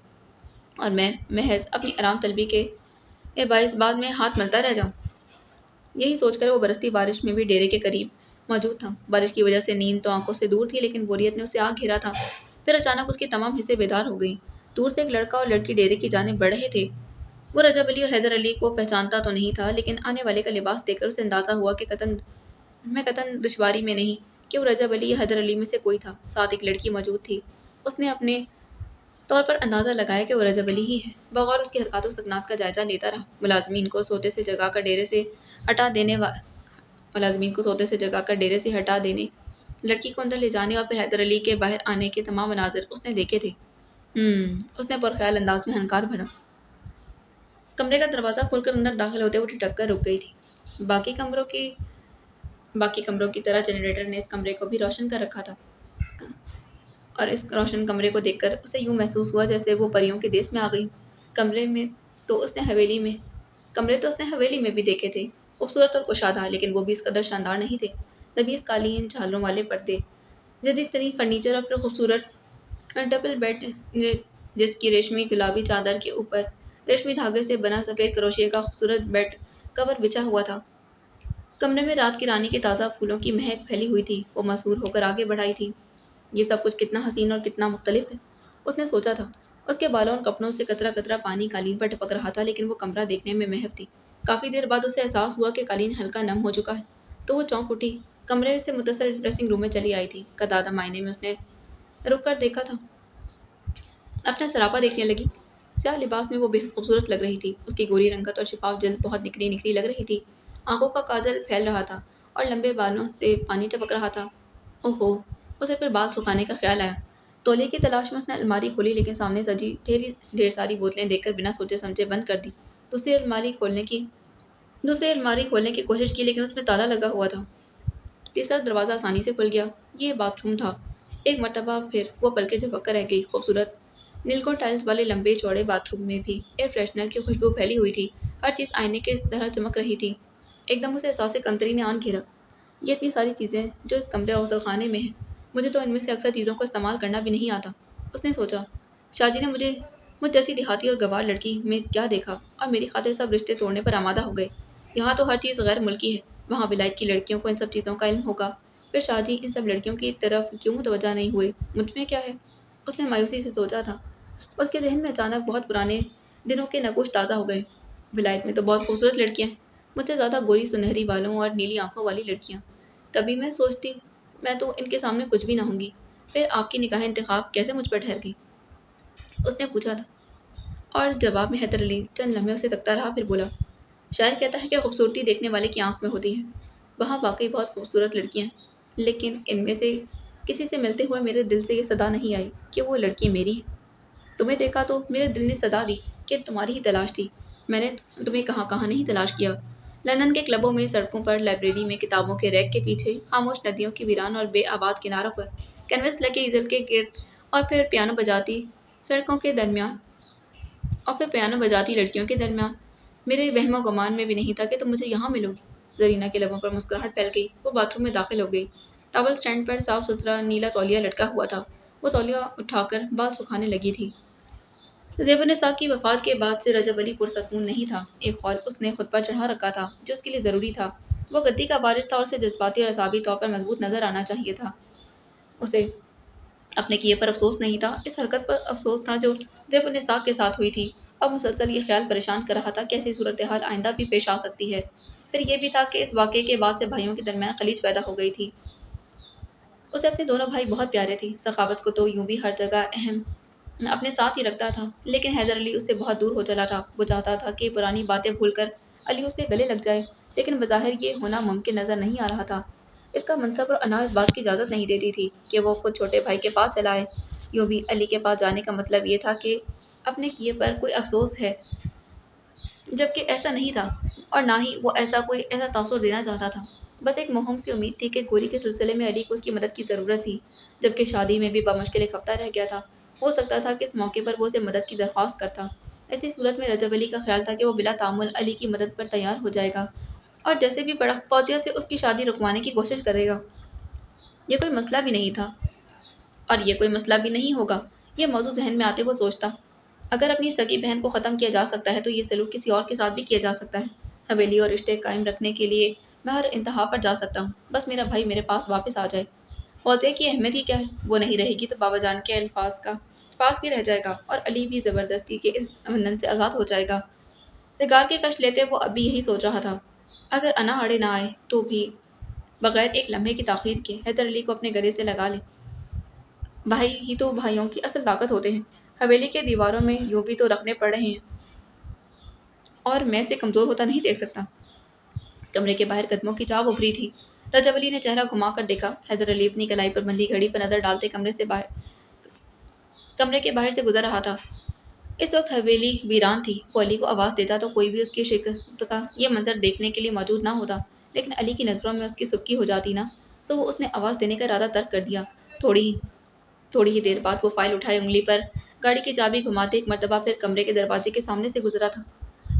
और मैं महज अपनी आराम तलबी के बाइस बाद में हाथ मलता रह जाऊं। यही सोचकर वो बरसती बारिश में भी डेरे के करीब मौजूद था। बारिश की वजह से नींद तो आंखों से दूर थी, लेकिन बोरियत ने उसे आग घेरा था। फिर अचानक उसकी तमाम हिस्से बेदार हो गई। दूर से एक लड़का और लड़की डेरे की जानिब बढ़ रहे थे। वो रजब अली और हैदर अली को पहचानता तो नहीं था, लेकिन आने वाले का लिबास देखकर उसे अंदाजा हुआ कि कतन दुश्वारी में नहीं कि वो रजब अली या हैदर अली में से कोई था। साथ एक लड़की मौजूद थी। उसने अपने तौर पर अंदाजा लगाया कि वो रजब अली ही है। बगौर उसकी हरकतों सकनात का जायजा लेता रहा। मुलाजमीन को सोते से जगाकर डेरे से हटा देने वा मुलाजमीन को सोते से जगाकर डेरे से हटा देने, लड़की को अंदर ले जाने और फिर हैदर अली के बाहर आने के तमाम मनाजिर उसने देखे थे। उसने पुरख्याल अंदाज में हनकार भरा। कमरे का दरवाज़ा खोलकर अंदर दाखिल होते वो ठिठक कर रुक गई थी। बाकी कमरों की तरह जनरेटर ने इस कमरे को भी रोशन कर रखा था, और इस रोशन कमरे को देखकर उसे यूं महसूस हुआ जैसे वो परियों के देश में आ गई। कमरे में तो उसने हवेली में कमरे तो उसने हवेली में भी देखे थे, खूबसूरत और कुशादा, लेकिन वो भी इस कदर शानदार नहीं थे। नबीस कालीन, झालरों वाले पर्दे, जदीद तरीन फर्नीचर और फिर खूबसूरत डबल बेड जिसकी रेशमी गुलाबी चादर के ऊपर रेशमी धागे से बना सफेद क्रोशिया का खूबसूरत बेड कवर बिछा हुआ था। कमरे में रात की रानी के ताज़ा फूलों की महक फैली हुई थी। वो मसूर होकर आगे बढ़ाई थी। ये सब कुछ कितना हसीन और कितना मुख्तलिफ है, उसने सोचा था। उसके बालों और कपड़ों से कतरा कतरा पानी कालीन पर टपक रहा था, लेकिन वो कमरा देखने में महव थी। काफी देर बाद उसे एहसास हुआ कि कालीन हल्का नम हो चुका है, तो वो चौंक उठी। कमरे से मुतसर ड्रेसिंग रूम में चली आई थी। कदादा मायने में उसने रुक कर देखा था। अपना सरापा देखने लगी। स्याह लिबास में वो बेहद खूबसूरत लग रही थी। उसकी गोरी रंगत और शिफाफ जल्द बहुत निकली निकली लग रही थी। आंखों का काजल फैल रहा था और लंबे बालों से पानी टपक रहा था। ओहो, उसे फिर बाल सुखाने का ख्याल आया। तौलिए की तलाश में उसने अलमारी खोली, लेकिन सामने सजी ढेर सारी बोतलें देखकर बिना सोचे समझे बंद कर दी। दूसरी अलमारी खोलने की दूसरी अलमारी खोलने की कोशिश की, लेकिन उसमें ताला लगा हुआ था। तीसरा दरवाज़ा आसानी से खुल गया। ये बाथरूम था। एक मर्तबा फिर वो पलकें झपक कर रह गई। खूबसूरत नीलकों टाइल्स वाले लंबे चौड़े बाथरूम में भी एयर फ्रेशनर की खुशबू फैली हुई थी। हर चीज़ आईने की तरह चमक रही थी। एकदम उसे एहसास कमतरी ने आन घेरा। ये इतनी सारी चीज़ें जो इस कमरे और गौसलखाने में हैं, मुझे तो इनमें से अक्सर चीज़ों को इस्तेमाल करना भी नहीं आता। उसने सोचा, शाहजी ने मुझ जैसी देहाती और गँवार लड़की में क्या देखा और मेरी खातिर सब रिश्ते तोड़ने पर आमादा हो गए। यहाँ तो हर चीज़ गैर मुल्की है, वहाँ विलायत की लड़कियों को इन सब चीज़ों का इल्म होगा। फिर शाहजी इन सब लड़कियों की तरफ क्यों मुतवज्जा नहीं हुए? मुझ में क्या है? उसने मायूसी से सोचा था। उसके ज़हन में अचानक बहुत पुराने दिनों के नक़ूश ताज़ा हो गए। विलायत में तो बहुत खूबसूरत लड़कियाँ हैं, मुझसे ज़्यादा गोरी सुनहरी बालों और नीली आँखों वाली लड़कियाँ। कभी मैं सोचती मैं तो इनके सामने कुछ भी ना होंगी। फिर आपकी निगाह इंतखाब कैसे मुझ पर ठहर गई? उसने पूछा था, और जवाब में हैदर अली चंद लम्हे उसे तकता रहा, फिर बोला, शायर कहता है कि खूबसूरती देखने वाले की आँख में होती है। वहाँ वाक़ई बहुत खूबसूरत लड़कियाँ हैं, लेकिन इनमें से किसी से मिलते हुए मेरे दिल से ये सदा नहीं आई कि वो लड़की मेरी है। तुम्हें देखा तो मेरे दिल ने सदा दी कि तुम्हारी ही तलाश थी। मैंने तुम्हें कहाँ-कहाँ नहीं तलाश किया। लंदन के क्लबों में, सड़कों पर, लाइब्रेरी में, किताबों के रैक के पीछे, खामोश नदियों की वीरान और बेआबाद किनारों पर, कैनवस लगे ईज़ल के गिर्द, और फिर पियानो बजाती सड़कों के दरमियान और फिर पियानो बजाती लड़कियों के दरमियान। मेरे वहमो गुमान में भी नहीं था कि तुम मुझे यहाँ मिलोगी। ज़रीना के लबों पर मुस्कुराहट फैल गई। वो बाथरूम में दाखिल हो गई। टॉवल स्टैंड पर साफ सुथरा नीला तौलिया लटका हुआ था। वो तौलिया उठाकर बाल सुखाने लगी थी। ज़ेबुन्निसा की वफ़ात के बाद से रजब अली पुरसकून नहीं था। एक ख़ौल उसने खुद पर चढ़ा रखा था, जो उसके लिए ज़रूरी था। वो गद्दी का वारिस था और उसे जज़्बाती और असाबी तौर पर मज़बूत नज़र आना चाहिए था। उसे अपने किए पर अफ़सोस नहीं था, इस हरकत पर अफ़सोस था जो ज़ेबुन्निसा के साथ हुई थी। अब मुसलसल ये ख़्याल परेशान कर रहा था कि ऐसी सूरत-ए-हाल आइंदा भी पेश आ सकती है। फिर ये भी था कि इस वाक़ये के बाद से भाइयों के दरमियान खलीज पैदा हो गई थी। उसे अपने दोनों भाई बहुत प्यारे थे। सखावत को तो यूँ भी हर जगह अपने साथ ही रखता था, लेकिन हैदर अली उससे बहुत दूर हो चला था। वो चाहता था कि पुरानी बातें भूलकर अली उसके गले लग जाए, लेकिन बज़ाहिर ये होना मुमकिन नज़र नहीं आ रहा था। इसका मनसब और अना इस बात की इजाज़त नहीं देती थी कि वो खुद छोटे भाई के पास चला आए। यूँ भी अली के पास जाने का मतलब ये था कि अपने किए पर कोई अफ़सोस है, जबकि ऐसा नहीं था, और ना ही वो ऐसा तासुर देना चाहता था। बस एक मोहम सी उम्मीद थी कि गोरी के सिलसिले में अली को उसकी मदद की ज़रूरत थी, जबकि शादी में भी बमुश्किल एक हफ्ता रह गया था। हो सकता था कि इस मौके पर वो उसे मदद की दरख्वास्त करता। ऐसी सूरत में रजब अली का ख्याल था कि वो बिला तामुल अली की मदद पर तैयार हो जाएगा और जैसे भी बड़ा फौजिया से उसकी शादी रुकवाने की कोशिश करेगा। ये कोई मसला भी नहीं था, और ये कोई मसला भी नहीं होगा। ये मौजूद जहन में आते वो सोचता, अगर अपनी सगी बहन को ख़त्म किया जा सकता है, तो ये सलूक किसी और के साथ भी किया जा सकता है। हवेली और रिश्ते कायम रखने के लिए मैं हर इंतहा पर जा सकता हूँ। बस मेरा भाई मेरे पास वापस आ जाए। फौजे की अहमियत ही क्या है? वो नहीं रहेगी तो बाबा जान के अल्फाज का पास भी रह जाएगा और अली भी ज़बरदस्ती के इस बंधन से आज़ाद हो जाएगा। सिगार के कश लेते वो अभी यही सोच रहा था। अगर अना आड़े ना आए तो भी बगैर एक लम्हे की ताख़ीर के हैदर अली को अपने गले से लगा ले। भाई ही तो भाइयों की असल ताकत होते हैं। हवेली के दीवारों में यूं भी तो रखने पड़ रहे हैं, और मैं इसे कमज़ोर होता नहीं देख सकता। कमरे के बाहर कदमों की चाल उभरी थी। रजब अली ने चेहरा घुमाकर देखा। हैदर अली अपनी कलाई पर बंधी घड़ी पर नज़र डालते कमरे के बाहर से गुजर रहा था। इस वक्त हवेली वीरान थी। वो अली को आवाज़ देता तो कोई भी उसकी शिकस्त का ये मंजर देखने के लिए मौजूद ना होता, लेकिन अली की नज़रों में उसकी सुबकी हो जाती ना, तो वो उसने आवाज़ देने का इरादा तर्क कर दिया। थोड़ी थोड़ी ही देर बाद वो फाइल उठाए उंगली पर गाड़ी की चाबी घुमाते एक मरतबा फिर कमरे के दरवाजे के सामने से गुजरा था।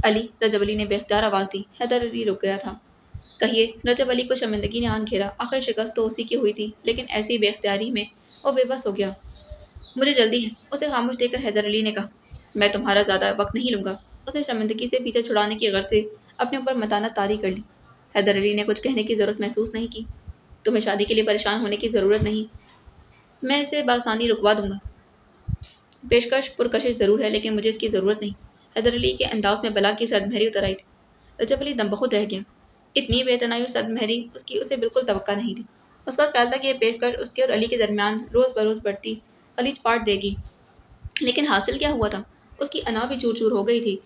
अली, रजब अली ने बेख्तियार आवाज़ दी। हैदर अली रुक गया था। कहिए, रजब अली को शर्मिंदगी ने आन घेरा। आखिर शिकस्त तो उसी की हुई थी, लेकिन ऐसी बेख्तियारी में वो बेबस हो गया। मुझे जल्दी है, उसे खामोश देखकर हैदर अली ने कहा। मैं तुम्हारा ज़्यादा वक्त नहीं लूँगा। उसे शर्मिंदगी से पीछे छुड़ाने की गर्ज से अपने ऊपर मतानत तारी कर ली। हैदर अली ने कुछ कहने की ज़रूरत महसूस नहीं की। तुम्हें शादी के लिए परेशान होने की ज़रूरत नहीं, मैं इसे बासानी रुकवा दूंगा। पेशकश पुरकशिश ज़रूर है, लेकिन मुझे इसकी ज़रूरत नहीं। हैदर अली के अंदाज में बला की सर्दमहरी उतर आई थी। रजब अली दमबख्त रह गया। इतनी बेतनाई और सर्दमहरी उसकी उसे बिल्कुल तवक्का नहीं थी। उसका ख्याल था कि यह पेशकश उसके और अली के दरमियान रोज़ बरोज़ बढ़ती खलीज पाट देगी, लेकिन हासिल क्या हुआ था? उसकी अना भी चूर चूर हो गई थी।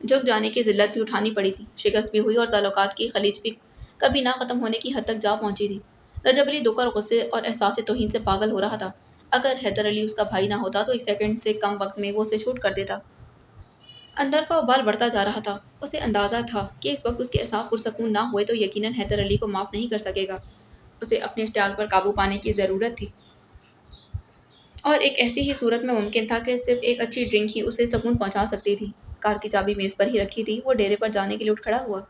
झुक जाने की जिल्लत भी उठानी पड़ी थी। शिकस्त भी हुई और ताल्लुकात की खलीज भी कभी ना ख़त्म होने की हद तक जा पहुंची थी। रजब अली दुख और गुस्से और एहसास तौहीन से पागल हो रहा था। اگر حیدر علی اس کا بھائی نہ ہوتا تو 1 سیکنڈ سے کم وقت میں وہ اسے شوٹ کر دیتا۔ اندر کا ابال بڑھتا جا رہا تھا۔ اسے اندازہ تھا کہ اس وقت اس کے اعصاب پرسکون نہ ہوئے تو یقیناً حیدر علی کو معاف نہیں کر سکے گا۔ اسے اپنے اشتعال پر قابو پانے کی ضرورت تھی، اور ایک ایسی ہی صورت میں ممکن تھا کہ صرف ایک اچھی ڈرنک ہی اسے سکون پہنچا سکتی تھی۔ کار کی چابی میز پر ہی رکھی تھی۔ وہ ڈیرے پر جانے کے لیے اٹھ کھڑا ہوا۔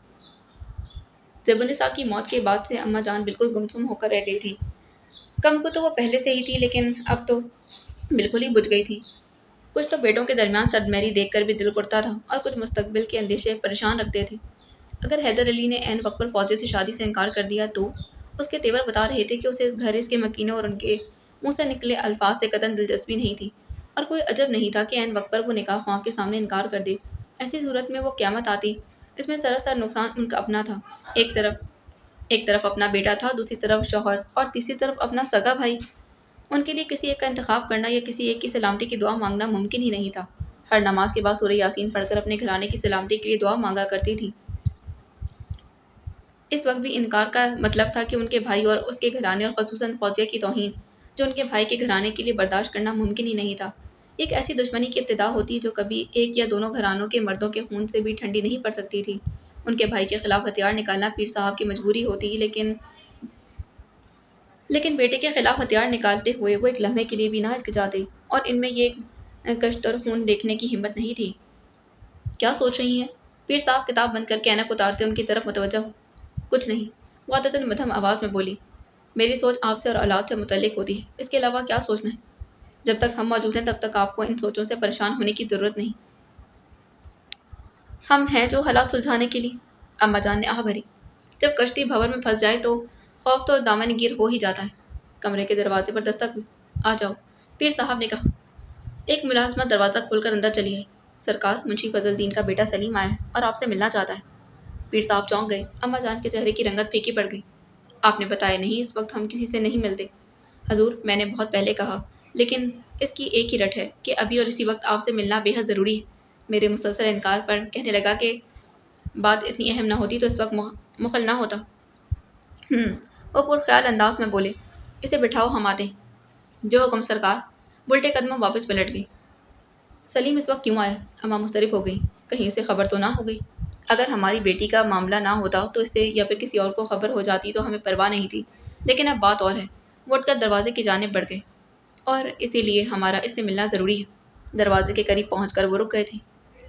زیب النساء کی موت کے بعد سے اماں جان بالکل گمسم ہو کر رہ گئی تھی۔ کم کو تو وہ پہلے سے ہی تھی، لیکن اب تو بالکل ہی بجھ گئی تھی۔ کچھ تو بیٹوں کے درمیان سرد مہری دیکھ کر بھی دل کرتا تھا، اور کچھ مستقبل کے اندیشے پریشان رکھتے تھے۔ اگر حیدر علی نے عین وقت پر فوزیہ سے شادی سے انکار کر دیا تو اس کے تیور بتا رہے تھے کہ اسے اس گھر، اس کے مکینوں اور ان کے منہ سے نکلے الفاظ سے قطعاً دلچسپی نہیں تھی، اور کوئی عجب نہیں تھا کہ عین وقت پر وہ نکاح خواہاں کے سامنے انکار کر دے۔ ایسی صورت میں وہ قیامت آتی۔ اس میں سراسر نقصان ان کا اپنا تھا۔ ایک طرف اپنا بیٹا تھا، دوسری طرف شوہر، اور تیسری طرف اپنا سگا بھائی۔ ان کے لیے کسی ایک کا انتخاب کرنا یا کسی ایک کی سلامتی کی دعا مانگنا ممکن ہی نہیں تھا۔ ہر نماز کے بعد سورہ یاسین پڑھ کر اپنے گھرانے کی سلامتی کے لیے دعا مانگا کرتی تھی۔ اس وقت بھی انکار کا مطلب تھا کہ ان کے بھائی اور اس کے گھرانے، اور خصوصاً فوزیہ کی توہین، جو ان کے بھائی کے گھرانے کے لیے برداشت کرنا ممکن ہی نہیں تھا۔ ایک ایسی دشمنی کی ابتدا ہوتی جو کبھی ایک یا دونوں گھرانوں کے مردوں کے خون سے بھی ٹھنڈی نہیں پڑ سکتی تھی۔ ان کے بھائی کے خلاف ہتھیار نکالنا پیر صاحب کی مجبوری ہوتی، لیکن بیٹے کے خلاف ہتھیار نکالتے ہوئے وہ ایک لمحے کے لیے بھی نہ ہچکچاتے، اور ان میں یہ کشتر خون دیکھنے کی ہمت نہیں تھی۔ کیا سوچ رہی ہیں؟ پیر صاحب کتاب بند کر کے اینک اتارتے ان کی طرف متوجہ ہو۔ کچھ نہیں، وہ عادتاً مدھم آواز میں بولی۔ میری سوچ آپ سے اور اولاد سے متعلق ہوتی ہے، اس کے علاوہ کیا سوچنا ہے؟ جب تک ہم موجود ہیں تب تک آپ کو ان سوچوں سے پریشان ہونے کی ضرورت نہیں۔ ہم ہیں جو حالات سلجھانے کے لیے۔ اماں جان نے آہ بھری۔ جب کشتی بھنور میں پھنس جائے تو خوف تو دامن گیر ہو ہی جاتا ہے۔ کمرے کے دروازے پر دستک ہوئی۔ آ جاؤ، پیر صاحب نے کہا۔ ایک ملازمہ دروازہ کھول کر اندر چلی آئی۔ سرکار، منشی فضل الدین کا بیٹا سلیم آیا ہے اور آپ سے ملنا چاہتا ہے۔ پیر صاحب چونک گئے۔ اماں جان کے چہرے کی رنگت پھیکی پڑ گئی۔ آپ نے بتایا نہیں، اس وقت ہم کسی سے نہیں ملتے۔ حضور، میں نے بہت پہلے کہا، لیکن اس کی ایک ہی رٹ ہے کہ ابھی اور اسی وقت آپ سے ملنا بے حد ضروری ہے۔ میرے مسلسل انکار پر کہنے لگا کہ بات اتنی اہم نہ ہوتی تو اس وقت مخل نہ ہوتا۔ وہ پرخیال انداز میں بولے۔ اسے بٹھاؤ، ہم آتے ہیں۔ جو حکم سرکار۔ الٹے قدموں واپس پلٹ گئی۔ سلیم اس وقت کیوں آیا؟ اماں مضطرب ہو گئی۔ کہیں اسے خبر تو نہ ہو گئی؟ اگر ہماری بیٹی کا معاملہ نہ ہوتا تو اس سے یا پھر کسی اور کو خبر ہو جاتی تو ہمیں پرواہ نہیں تھی، لیکن اب بات اور ہے۔ وہ اٹھ کر دروازے کی جانب بڑھ گئے۔ اور اسی لیے ہمارا اس سے ملنا ضروری ہے۔ دروازے کے قریب پہنچ کر وہ رک گئے تھے۔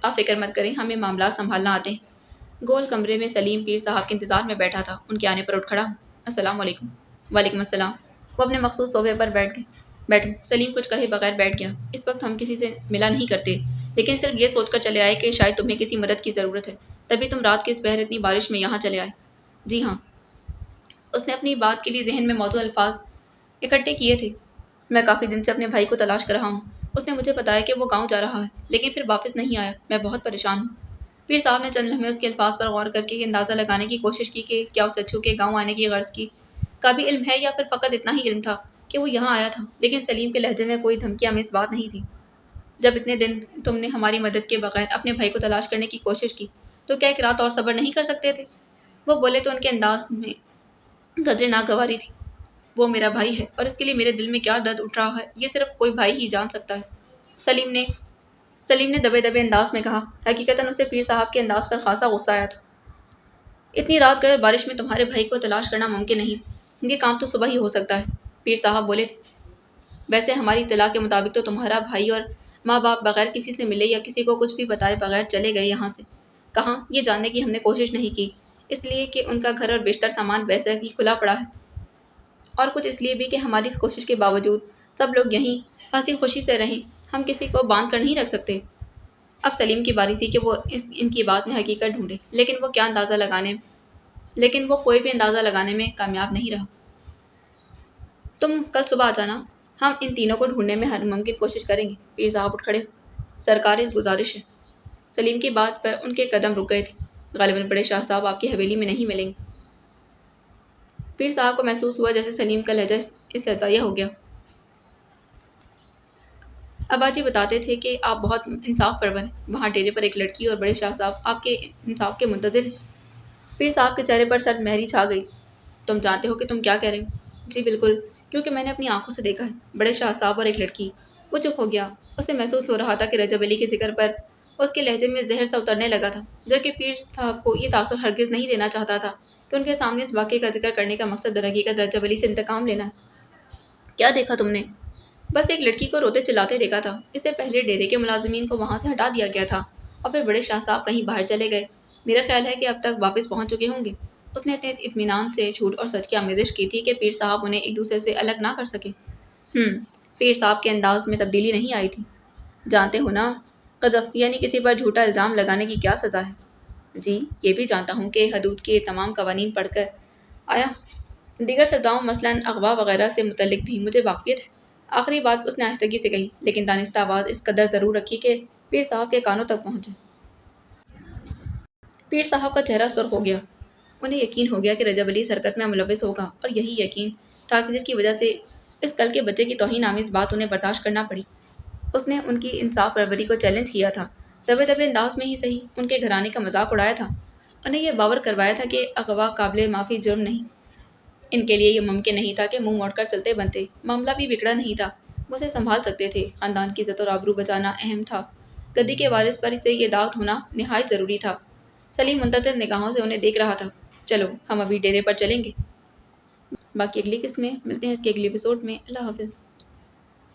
آپ فکر مت کریں، ہمیں معاملات سنبھالنا آتے ہیں۔ گول کمرے میں سلیم پیر صاحب کے انتظار میں بیٹھا تھا۔ ان کے آنے پر اٹھ کھڑا ہوں۔ السلام علیکم۔ وعلیکم السلام۔ وہ اپنے مخصوص صوبے پر بیٹھ گئے۔ بیٹھو۔ سلیم کچھ کہے بغیر بیٹھ گیا۔ اس وقت ہم کسی سے ملا نہیں کرتے، لیکن صرف یہ سوچ کر چلے آئے کہ شاید تمہیں کسی مدد کی ضرورت ہے، تبھی تم رات کے اس پہر اتنی بارش میں یہاں چلے آئے۔ جی ہاں۔ اس نے اپنی بات کے لیے ذہن میں موزوں الفاظ اکٹھے کیے تھے۔ میں کافی دن سے اپنے بھائی کو تلاش کر رہا ہوں۔ اس نے مجھے بتایا کہ وہ گاؤں جا رہا ہے، لیکن پھر واپس نہیں آیا۔ میں بہت پریشان ہوں۔ پیر صاحب نے چند لمحے اس کے الفاظ پر غور کر کے یہ اندازہ لگانے کی کوشش کی کہ کیا اسے اچھو کے گاؤں آنے کی غرض کا بھی علم ہے، یا پھر فقط اتنا ہی علم تھا کہ وہ یہاں آیا تھا، لیکن سلیم کے لہجے میں کوئی دھمکی آمیز بات نہیں تھی۔ جب اتنے دن تم نے ہماری مدد کے بغیر اپنے بھائی کو تلاش کرنے کی کوشش کی تو کیا ایک رات اور صبر نہیں کر سکتے تھے؟ وہ بولے تو ان کے انداز میں قدرے ناگواری تھی۔ وہ میرا بھائی ہے، اور اس کے لیے میرے دل میں کیا درد اٹھ رہا ہے یہ صرف کوئی بھائی ہی جان سکتا ہے۔ سلیم نے دبے دبے انداز میں کہا۔ حقیقتاً اسے پیر صاحب کے انداز پر خاصا غصہ آیا تھا۔ اتنی رات گئے بارش میں تمہارے بھائی کو تلاش کرنا ممکن نہیں، یہ کام تو صبح ہی ہو سکتا ہے، پیر صاحب بولے تھے۔ ویسے ہماری اطلاع کے مطابق تو تمہارا بھائی اور ماں باپ بغیر کسی سے ملے یا کسی کو کچھ بھی بتائے بغیر چلے گئے یہاں سے۔ کہاں، یہ جاننے کی ہم نے کوشش نہیں کی، اس لیے کہ ان کا گھر اور بیشتر سامان ویسے ہی کھلا پڑا ہے، اور کچھ اس لیے بھی کہ ہماری اس کوشش کے باوجود سب لوگ یہیں ہنسی خوشی سے رہیں، ہم کسی کو باندھ کر نہیں رکھ سکتے۔ اب سلیم کی باری تھی کہ وہ ان کی بات میں حقیقت ڈھونڈے، لیکن وہ کوئی بھی اندازہ لگانے میں کامیاب نہیں رہا۔ تم کل صبح آ جانا، ہم ان تینوں کو ڈھونڈنے میں ہر ممکن کوشش کریں گے۔ پیر صاحب اٹھ کھڑے۔ سرکار، ایک گزارش ہے۔ سلیم کی بات پر ان کے قدم رک گئے تھے۔ غالباً بڑے شاہ صاحب آپ کی حویلی میں نہیں ملیں گے۔ پیر صاحب کو محسوس ہوا جیسے سلیم کا لہجہ استحضائیہ ہو گیا۔ ابا جی بتاتے تھے کہ آپ بہت انصاف پرور ہیں۔ وہاں ڈیرے پر ایک لڑکی اور بڑے شاہ صاحب آپ کے انصاف کے منتظر ہیں۔ پیر صاحب کے چہرے پر سرد مہری چھا گئی۔ تم جانتے ہو کہ تم کیا کہہ رہے ہو؟ جی بالکل، کیونکہ میں نے اپنی آنکھوں سے دیکھا ہے، بڑے شاہ صاحب اور ایک لڑکی۔ وہ چپ ہو گیا۔ اسے محسوس ہو رہا تھا کہ رجب علی کے ذکر پر اس کے لہجے میں زہر سا اترنے لگا تھا، جبکہ پیر صاحب کو یہ تاثر ہرگز نہیں دینا چاہتا تھا کہ ان کے سامنے اس واقعے کا ذکر کرنے کا مقصد در حقیقت رجب علی سے انتقام لینا ہے۔ کیا دیکھا تم نے؟ بس ایک لڑکی کو روتے چلاتے دیکھا تھا۔ اس سے پہلے ڈیرے کے ملازمین کو وہاں سے ہٹا دیا گیا تھا اور پھر بڑے شاہ صاحب کہیں باہر چلے گئے۔ میرا خیال ہے کہ اب تک واپس پہنچ چکے ہوں گے۔ اس نے اتنے اطمینان سے جھوٹ اور سچ کی آمیزش کی تھی کہ پیر صاحب انہیں ایک دوسرے سے الگ نہ کر سکے۔ پیر صاحب کے انداز میں تبدیلی نہیں آئی تھی۔ جانتے ہو نا، قذف یعنی کسی پر جھوٹا الزام لگانے کی کیا سزا ہے؟ جی، یہ بھی جانتا ہوں کہ حدود کے تمام قوانین پڑھ کر آیا ہوں۔ دیگر سزاؤں مثلاً اغوا وغیرہ سے متعلق بھی مجھے واقفیت ہے۔ آخری بات اس نے آہستگی سے کہی، لیکن دانستہ آواز اس قدر ضرور رکھی کہ پیر صاحب کے کانوں تک پہنچے۔ پیر صاحب کا چہرہ سرخ ہو گیا۔ انہیں یقین ہو گیا کہ رجب علی اس حرکت میں ملوث ہوگا، اور یہی یقین تھا کہ جس کی وجہ سے اس کل کے بچے کی توہین آمیز بات انہیں برداشت کرنا پڑی۔ اس نے ان کی انصاف پروری کو چیلنج کیا تھا، دبے دبے انداز میں ہی صحیح، ان کے گھرانے کا مذاق اڑایا تھا، انہیں یہ باور کروایا تھا کہ اغوا قابل معافی جرم نہیں۔ ان کے لیے یہ ممکن نہیں تھا کہ منہ موڑ کر چلتے بنتے۔ معاملہ بھی بگڑا نہیں تھا، وہ اسے سنبھال سکتے تھے۔ خاندان کی عزت اور آبرو بچانا اہم تھا۔ گدی کے وارث پر اسے یہ داغ دھونا نہایت ضروری تھا۔ سلیم منتظر نگاہوں سے انہیں دیکھ رہا تھا۔ چلو، ہم ابھی ڈیرے پر چلیں گے۔ باقی اگلی قسط میں ملتے ہیں، اس کے اگلے ایپیسوڈ میں۔ اللہ حافظ۔